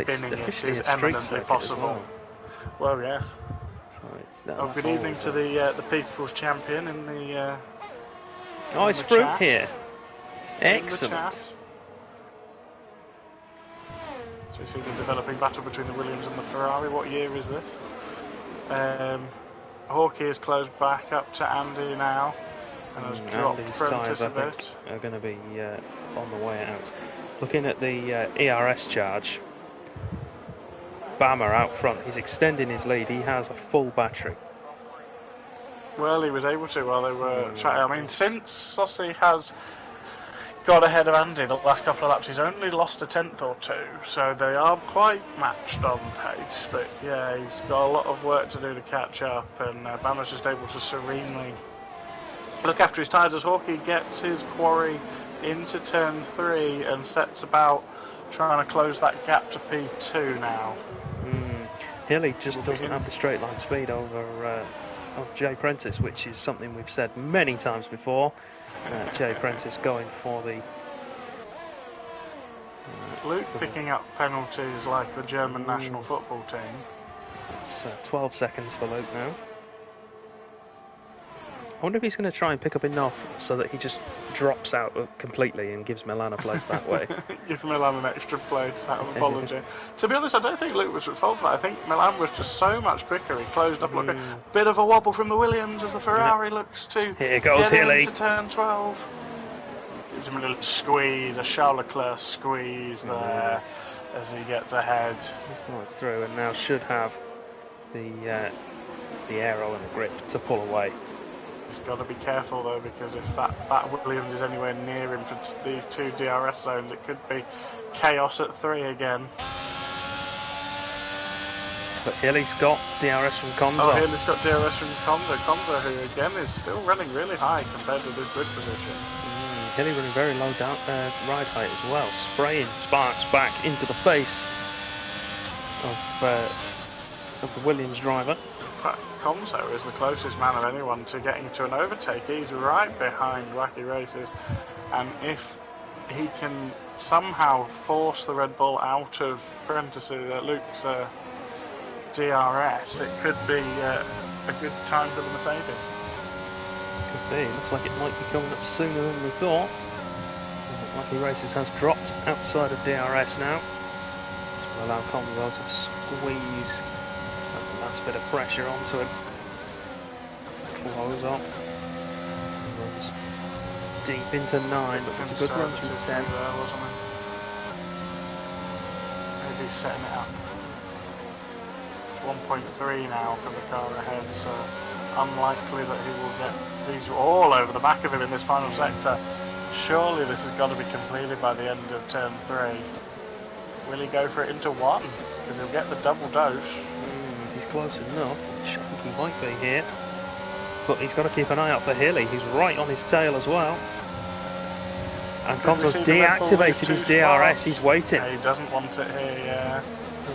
binning it is eminently possible. Well, yeah. So good evening to the People's Champion in the it's Fruit here. Excellent. So you see the developing battle between the Williams and the Ferrari. What year is this? Hawkeye is closed back up to Andy now. And has dropped Andy's tyres, I think, are going to be on the way out. Looking at the ERS charge, Bama out front, he's extending his lead. He has a full battery. Well, he was able to while they were chatting. I mean, since Sossi has got ahead of Andy the last couple of laps, he's only lost a 10th or 2, so they are quite matched on pace. But yeah, he's got a lot of work to do to catch up, and Bama's just able to serenely look after his tyres as Hawkeye gets his quarry into turn 3 and sets about trying to close that gap to P2 now. Hilly just doesn't have the straight line speed over Jay Prentice, which is something we've said many times before. Jay Prentice going for the... Luke picking up penalties like the German national football team. It's 12 seconds for Luke now. I wonder if he's going to try and pick up enough so that he just drops out completely and gives Milan a place that way. Give Milan an extra place out of apology. To be honest, I don't think Luke was at fault for that. I think Milan was just so much quicker. He closed up. Look, a bit of a wobble from the Williams as the Ferrari looks to get into turn 12. Gives him a little squeeze, a Charles Leclerc squeeze there as he gets ahead. It's through and now should have the aero and the grip to pull away. He's got to be careful though, because if that Williams is anywhere near him for these 2 DRS zones, it could be chaos at 3 again. But Hilly's got DRS from Konzo. Oh, Hilly's got DRS from Konzo. Konzo, who again is still running really high compared with his grid position. Hilly running very low down ride height as well, spraying sparks back into the face of the Williams driver. fact, Conzo is the closest man of anyone to getting to an overtake. He's right behind Wacky Races, and if he can somehow force the Red Bull out of Luke's DRS, it could be a good time for the Mercedes. Could be. Looks like it might be coming up sooner than we thought. Wacky Races has dropped outside of DRS now. This will allow Conzo to squeeze that last bit of pressure onto him. Close up. Runs deep into 9, but it's a good run through 10. There, wasn't it? Maybe setting it up. 1.3 now for the car ahead, so unlikely that he will get these all over the back of him in this final sector. Surely this has got to be completed by the end of turn 3. Will he go for it into 1? Because he'll get the double dose. He's close enough. I think he might be here. But he's got to keep an eye out for Hilly. He's right on his tail as well. And Conzo's deactivated his DRS. He's waiting. Yeah, he doesn't want it here, yeah.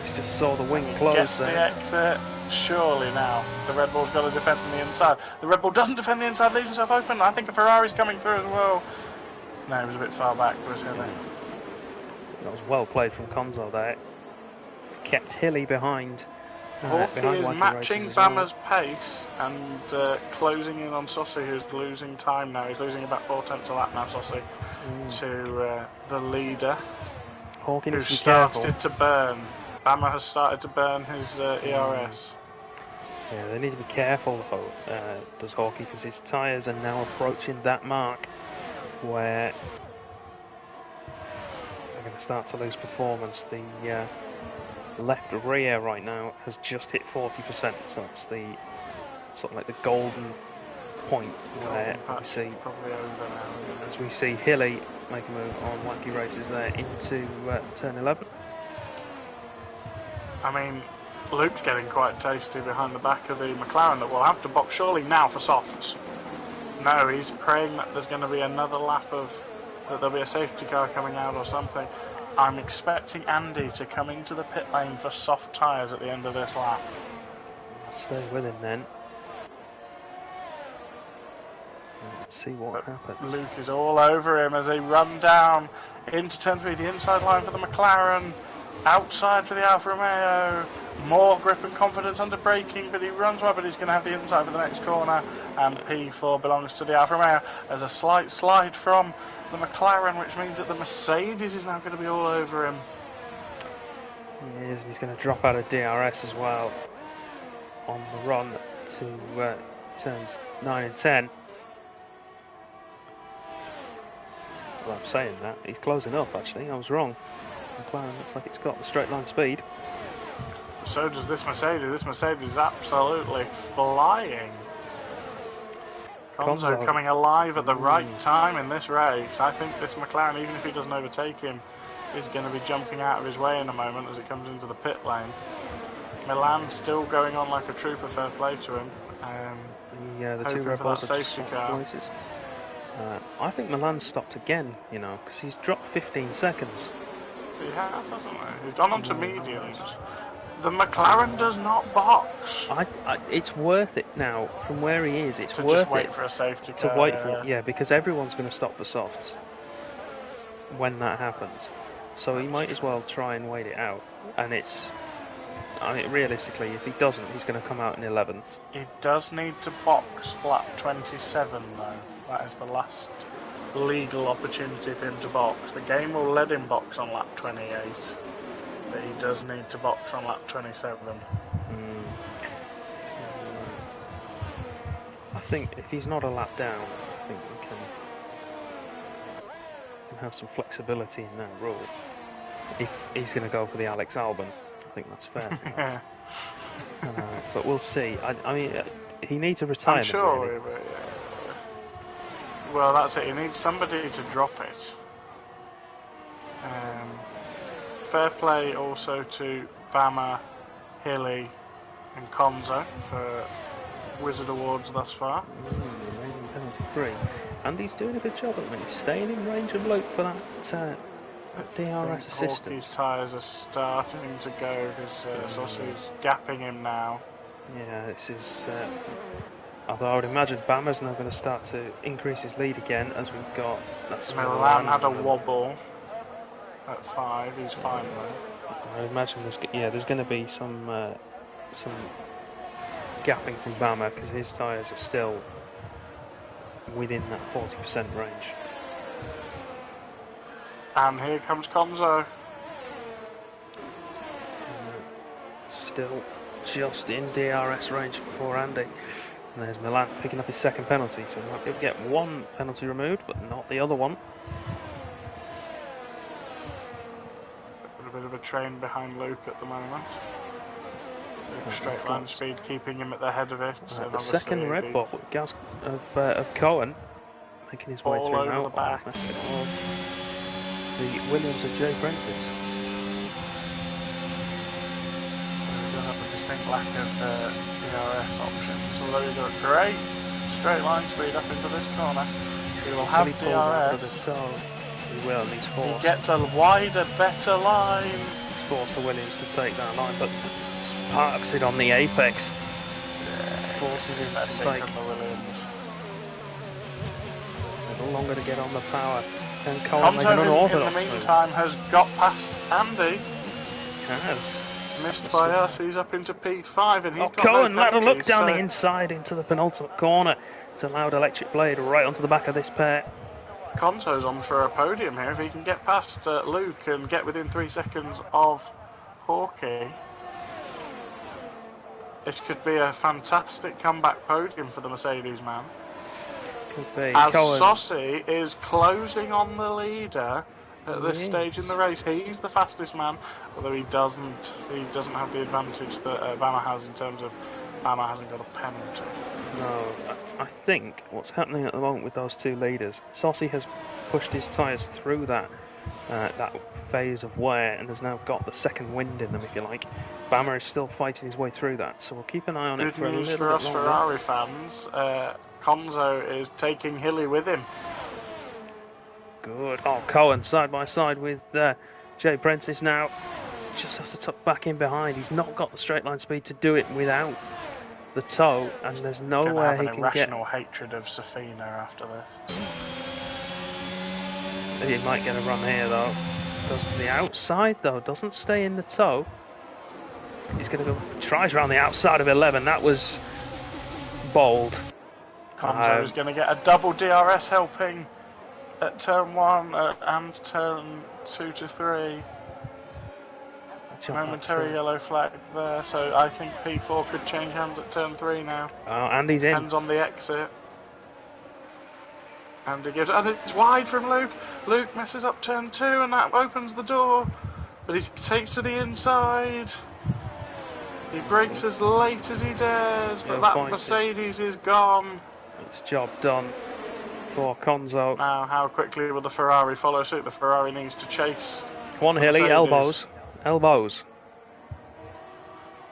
He's just saw the wing close Gets there. the exit. Surely now the Red Bull's got to defend from the inside. The Red Bull doesn't defend the inside, leaves himself open. I think a Ferrari's coming through as well. No, he was a bit far back, was Hilly? That was well played from Conzo there. Kept Hilly behind. Hawkey is matching Bama's pace and closing in on Sossi, who's losing time now. He's losing about 4/10 a lap now, Sossi, to the leader, Hawkey who started to burn. Bama has started to burn his ERS. Yeah, they need to be careful though, does Hawkey, because his tyres are now approaching that mark where they're going to start to lose performance. The left rear right now has just hit 40%, so it's the sort of like the golden point where as we see Hilly make a move on Wacky Races there into turn 11. I mean, Luke's getting quite tasty behind the back of the McLaren that will have to box surely now for softs. No, he's praying that there's going to be another lap of, that there'll be a safety car coming out or something. I'm expecting Andy to come into the pit lane for soft tyres at the end of this lap. I'll stay with him then. Let's see what happens. Luke is all over him as they run down into turn 3, the inside line for the McLaren, outside for the Alfa Romeo. More grip and confidence under braking, but he runs well, but he's going to have the inside for the next corner, and P4 belongs to the Alfa Romeo. There's a slight slide from the McLaren, which means that the Mercedes is now going to be all over him. He is, and he's going to drop out of DRS as well on the run to turns 9 and 10. Well, I'm saying that, he's closing up actually, I was wrong. McLaren looks like it's got the straight line speed. So does this Mercedes. This Mercedes is absolutely flying. Conzo coming alive at the right time in this race. I think this McLaren, even if he doesn't overtake him, is going to be jumping out of his way in a moment as it comes into the pit lane. Milan's still going on like a trooper, fair play to him. The two Red Bulls safety car. I think Milan's stopped again, you know, because he's dropped 15 seconds. He has, hasn't he? He's gone on to mediums. The McLaren does not box. It's worth it now from where he is. It's to worth just wait it for a safety to car, wait for it. Yeah, because everyone's going to stop for softs when that happens. So he might as well try and wait it out. And it's, I mean, realistically, if he doesn't, he's going to come out in 11th. He does need to box lap 27 though. That is the last legal opportunity for him to box. The game will let him box on lap 28. But he does need to box on lap 27. I think if he's not a lap down, I think we can have some flexibility in that rule. If he's going to go for the Alex Albon, I think that's fair. But we'll see. I mean, he needs a retirement. I'm sure. Really. But, well, that's it. He needs somebody to drop it. Fair play also to Bama, Hilly and Conzo for Wizard Awards thus far. Amazing penalty free. Andy's doing a good job at the minute, staying in range of Luke for that DRS assistance. Hawkey's tyres are starting to go because Sossi's gapping him now. Yeah, this is. Although I would imagine Bama's now going to start to increase his lead again, as we've got. That's Milan had a wobble at 5. He's fine though. I imagine there's going to be some gapping from Bama because his tyres are still within that 40% range. And here comes Conzo. Still just in DRS range before Andy. And there's Milan picking up his second penalty, so he might be able to get one penalty removed, but not the other one. A bit of a train behind Luke at the moment. Straight line speed, keeping him at the head of it. And the second red ball of Cohen making his way through over now. The back. The Williams of Jay Prentice. He does have a distinct lack of DRS options, although he's got great straight line speed up into this corner. He will have DRS. He will, and he's forced. He gets a wider, better line. He's forced the Williams to take that line, but parks it on the apex. Forces him to take the Williams. A little longer to get on the power. And Colin Conzo an unorthodox in the meantime has got past Andy. He has. Missed by us, he's up into P5 and he's got Cohen no let a look penalties, down the inside into the penultimate corner. It's a loud electric blade right onto the back of this pair. Conzo's on for a podium here. If he can get past Luke and get within 3 seconds of Hawkeye, this could be a fantastic comeback podium for the Mercedes man. Could be. As Cohen. Sossi is closing on the leader at this stage in the race. He's the fastest man, although he doesn't have the advantage that Bama has in terms of Bama hasn't got a penalty. No, I think what's happening at the moment with those two leaders, Sossi has pushed his tyres through that phase of wear and has now got the second wind in them, if you like. Bama is still fighting his way through that, so we'll keep an eye on it for a little bit longer. Good news for us Ferrari fans. Conzo is taking Hilly with him. Good. Oh, Cohen side by side with Jay Prentice now. Just has to tuck back in behind. He's not got the straight line speed to do it without the toe, and there's nowhere he can get. Irrational hatred of Safina after this. He might get a run here though. Goes to the outside though, doesn't stay in the toe. He's going to go. Tries around the outside of 11. That was bold. Conzo is going to get a double DRS helping at turn 1 and turn 2 to 3. Momentary yellow flag there, so I think P4 could change hands at turn 3 now. Oh, and he's in. Hands on the exit. And he gives, and it's wide from Luke. Luke messes up turn 2 and that opens the door. But he takes to the inside. He brakes as late as he dares, but that Mercedes is gone. It's job done for Conzo. Now, how quickly will the Ferrari follow suit? The Ferrari needs to chase. One Hilly, elbows. Elbows.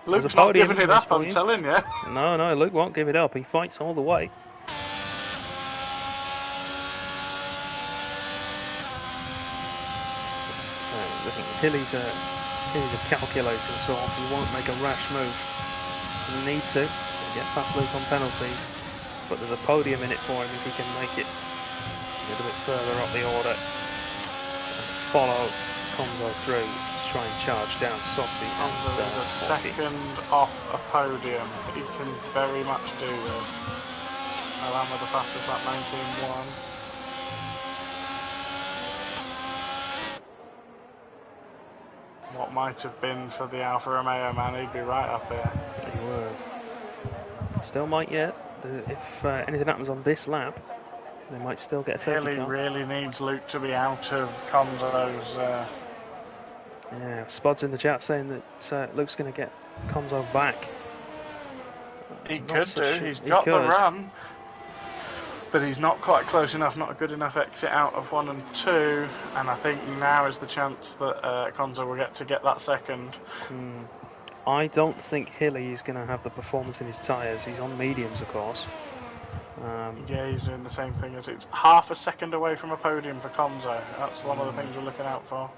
Luke's not giving it up, I'm telling you. No, Luke won't give it up. He fights all the way. So, Hilly's a calculating sort. He won't make a rash move. Doesn't need to. He'll get past Luke on penalties. But there's a podium in it for him if he can make it a little bit further up the order. And follow Conzo through. Try and charge down Sossi. Conzo is a second off a podium. He can very much do this. Milan with the fastest lap, 19.1. What might have been for the Alfa Romeo man, he'd be right up here. He would. Still might yet. If anything happens on this lap, they might still get a safety car. Really needs Luke to be out of Conzo's. Yeah, Spod's in the chat saying that Luke's going to get Conzo back. He could do. He's got the run, but he's not quite close enough. Not a good enough exit out of 1 and 2. And I think now is the chance that Conzo will get that second. I don't think Hilly is going to have the performance in his tyres. He's on mediums, of course. Yeah, he's doing the same thing. As it's half a second away from a podium for Conzo. That's one of the things we're looking out for.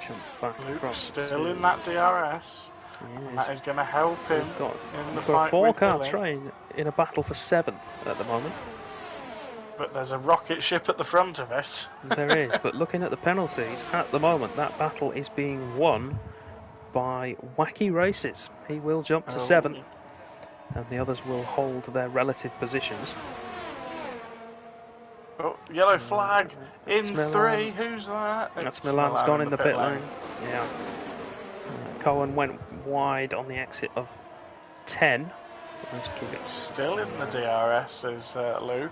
Jump back Luke's across. still in that DRS. And that is going to help him in the We've got fight a with four-car Hilly. train in a battle for 7th at the moment. But there's a rocket ship at the front of it. There is, but looking at the penalties, at the moment that battle is being won by Wacky Races. He will jump to 7th, and the others will hold their relative positions. Oh, yellow flag in Milan. 3. Who's that? That's Milan's gone in the pit lane. Yeah. Cohen went wide on the exit of 10. Managed to keep it. Still in the DRS is Luke.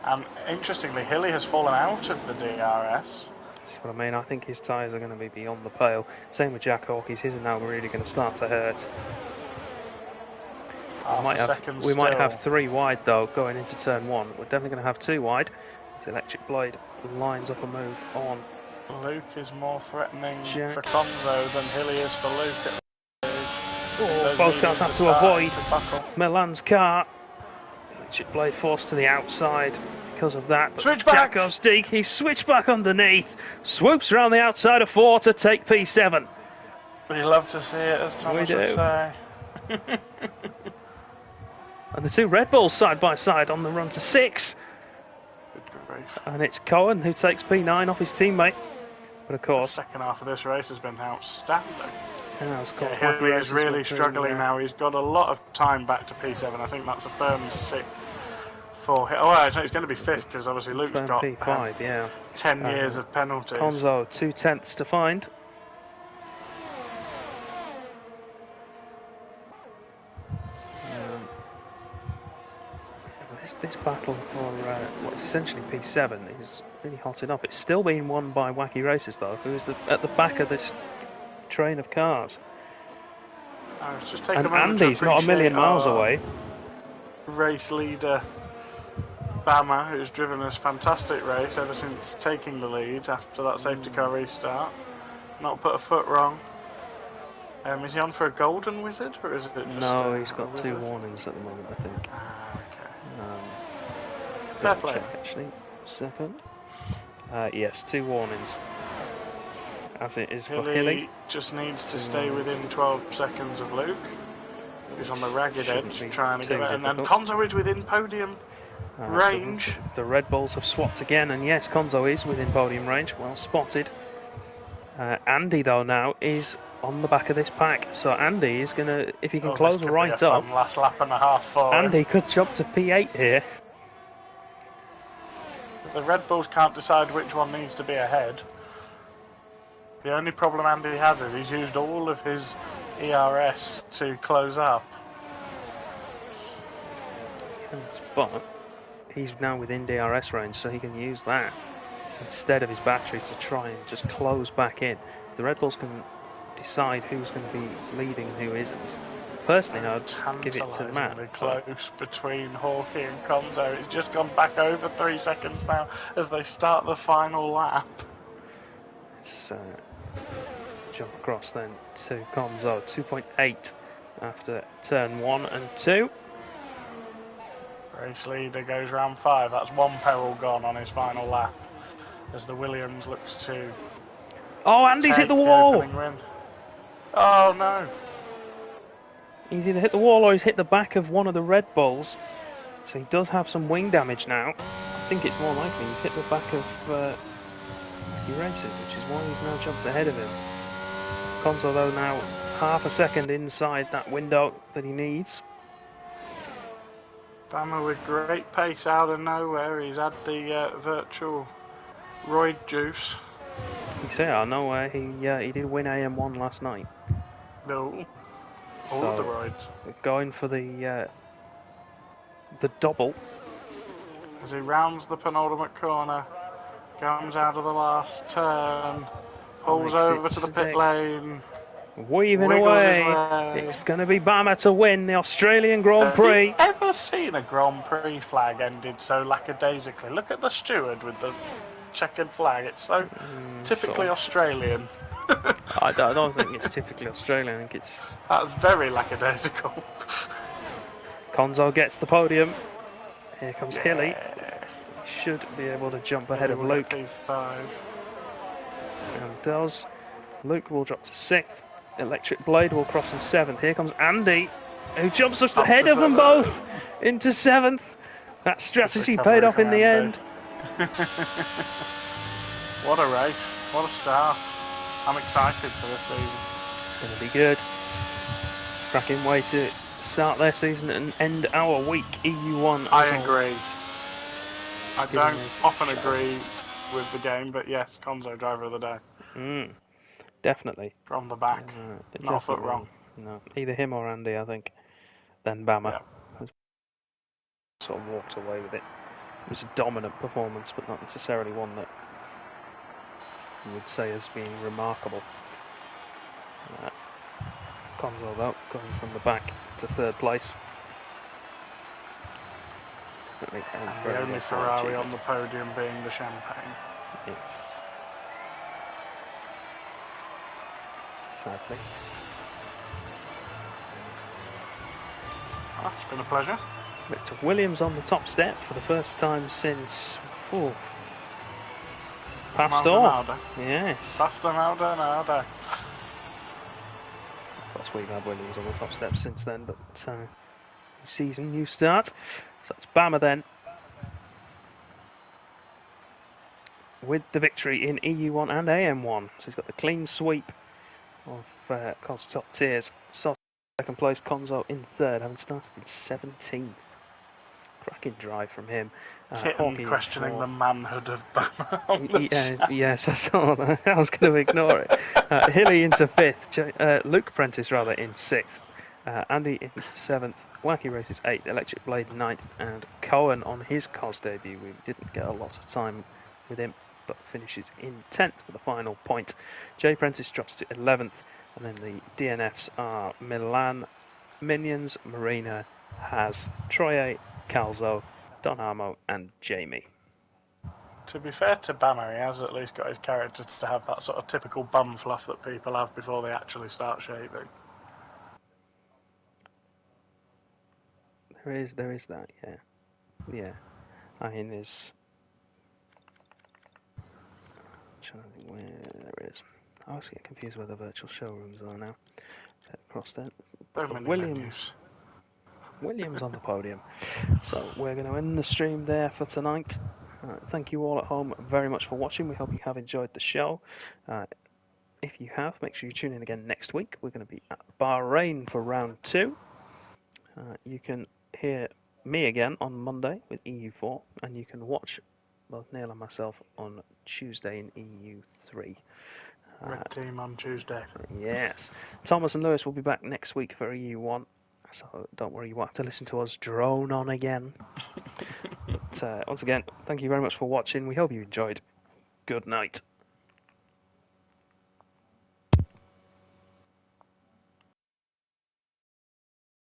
And interestingly, Hilly has fallen out of the DRS. That's what I mean. I think his tyres are going to be beyond the pale. Same with Jack Hawkins. His are now really going to start to hurt. We might have 3 wide though going into turn 1. We're definitely going to have 2 wide. His electric blade lines up a move on. Luke is more threatening for Conzo than Hilly is for Luke. Both cars have to avoid Milan's car. Electric blade forced to the outside because of that. But switch back! Jack goes deep. He's switched back underneath. Swoops around the outside of 4 to take P7. We love to see it, as Thomas would say. And the 2 Red Bulls side by side on the run to 6. Good grief. And it's Cohen who takes P9 off his teammate. But of course, the second half of this race has been outstanding. Hilly is really struggling now. He's got a lot of time back to P7. I think that's a firm 6th for him. Oh, he's going to be 5th because obviously Luke's got P5, 10 years of penalties. Conzo 2/10 to find. This battle for what is essentially P7 is really hotting up. It's still being won by Wacky Races though, who is at the back of this train of cars. And Andy's not a million miles away. Race leader Bama, who's driven a fantastic race ever since taking the lead after that safety car restart. Not put a foot wrong. Is he on for a golden wizard or is it just no, he's got 2 warnings at the moment, I think. Fair play. Check, actually. Second. Yes, 2 warnings. As it is for Hilly. Just needs to stay within 12 seconds of Luke, who's on the ragged edge trying to get it. And Conzo is within podium range. The Red Bulls have swapped again, and yes, Conzo is within podium range. Well spotted. Andy, though, now is on the back of this pack. So Andy is going to, if he can close right up, last lap and a half for Andy could jump to P8 here. The Red Bulls can't decide which one needs to be ahead. The only problem Andy has is he's used all of his ERS to close up. But he's now within DRS range, so he can use that instead of his battery to try and just close back in. The Red Bulls can decide who's going to be leading and who isn't. Personally, I'd give it to Matt. Close between Hawkey and Conzo. It's just gone back over 3 seconds now as they start the final lap. Let's jump across then to Conzo. 2.8 after turn 1 and 2. Race leader goes round 5. That's 1 peril gone on his final lap as the Williams looks to. Oh, Andy's hit the wall! Oh no! He's either hit the wall or he's hit the back of one of the Red Bulls. So he does have some wing damage now. I think it's more likely he's hit the back of Wacky Races, which is why he's now jumped ahead of him. Conzo, though, now half a second inside that window that he needs. Bama with great pace out of nowhere. He's had the virtual roid juice. You say, I know he did win AM1 last night. No. All of the roids. Going for the double. As he rounds the penultimate corner, comes out of the last turn, pulls over to the pit lane, weaving away. It's going to be Bama to win the Australian Grand Prix. Have you ever seen a Grand Prix flag ended so lackadaisically? Look at the steward with the checkered flag. It's so typically Australian. I don't think it's typically Australian. I think it's. That's very lackadaisical. Conzo gets the podium. Here comes Hilly. Should be able to jump ahead of Luke. And does. Luke will drop to 6th. Electric Blade will cross in 7th. Here comes Andy, who jumps up ahead of them both into 7th. That strategy paid off in the end. What a race. What a start. I'm excited for this season. It's going to be good. Cracking way to start their season and end our week. EU1. I agree. I don't often agree with the game, but yes, Conzo driver of the day. Definitely. From the back. Not a foot wrong. No, either him or Andy, I think. Then Bama Yeah. sort of walked away with it. It was a dominant performance, but not necessarily one that you would say as being remarkable. Conzo, though, going from the back to 3rd place. The only Ferrari on the podium being the Champagne. Yes. Sadly. It's been a pleasure. Victor Williams on the top step for the first time since Pastor. Yes. Pastor Maldonado. Of course, we've had Williams on the top step since then, but new season, new start. So it's Bama then with the victory in EU1 and AM1. So he's got the clean sweep of Cos top tiers. So 2nd place, Conzo in 3rd, having started in 17th. Cracking drive from him. Kitten questioning the manhood of Bama. Yes, I saw that. I was going to ignore it. Hilly into 5th. Luke Prentice, rather, in 6th. Andy in 7th. Wacky Races 8th. Electric Blade 9th. And Cohen on his COS debut. We didn't get a lot of time with him, but finishes in 10th for the final point. Jay Prentice drops to 11th. And then the DNFs are Milan, Minions, Marina, Haz, Troye, Calzo, Don Armo and Jamie. To be fair to Bama, he has at least got his character to have that sort of typical bum fluff that people have before they actually start shaving. There is that, yeah. Yeah. I mean, there's... I'm trying to think where there is. I always get confused where the virtual showrooms are now. Across there. Williams on the podium. So we're going to end the stream there for tonight. Thank you all at home very much for watching. We hope you have enjoyed the show. If you have, make sure you tune in again next week. We're going to be at Bahrain for round 2. You can hear me again on Monday with EU4, and you can watch both Neil and myself on Tuesday in EU3. Red team on Tuesday. Yes. Thomas and Lewis will be back next week for EU1. So don't worry, you won't have to listen to us drone on again. But once again, thank you very much for watching. We hope you enjoyed. Good night.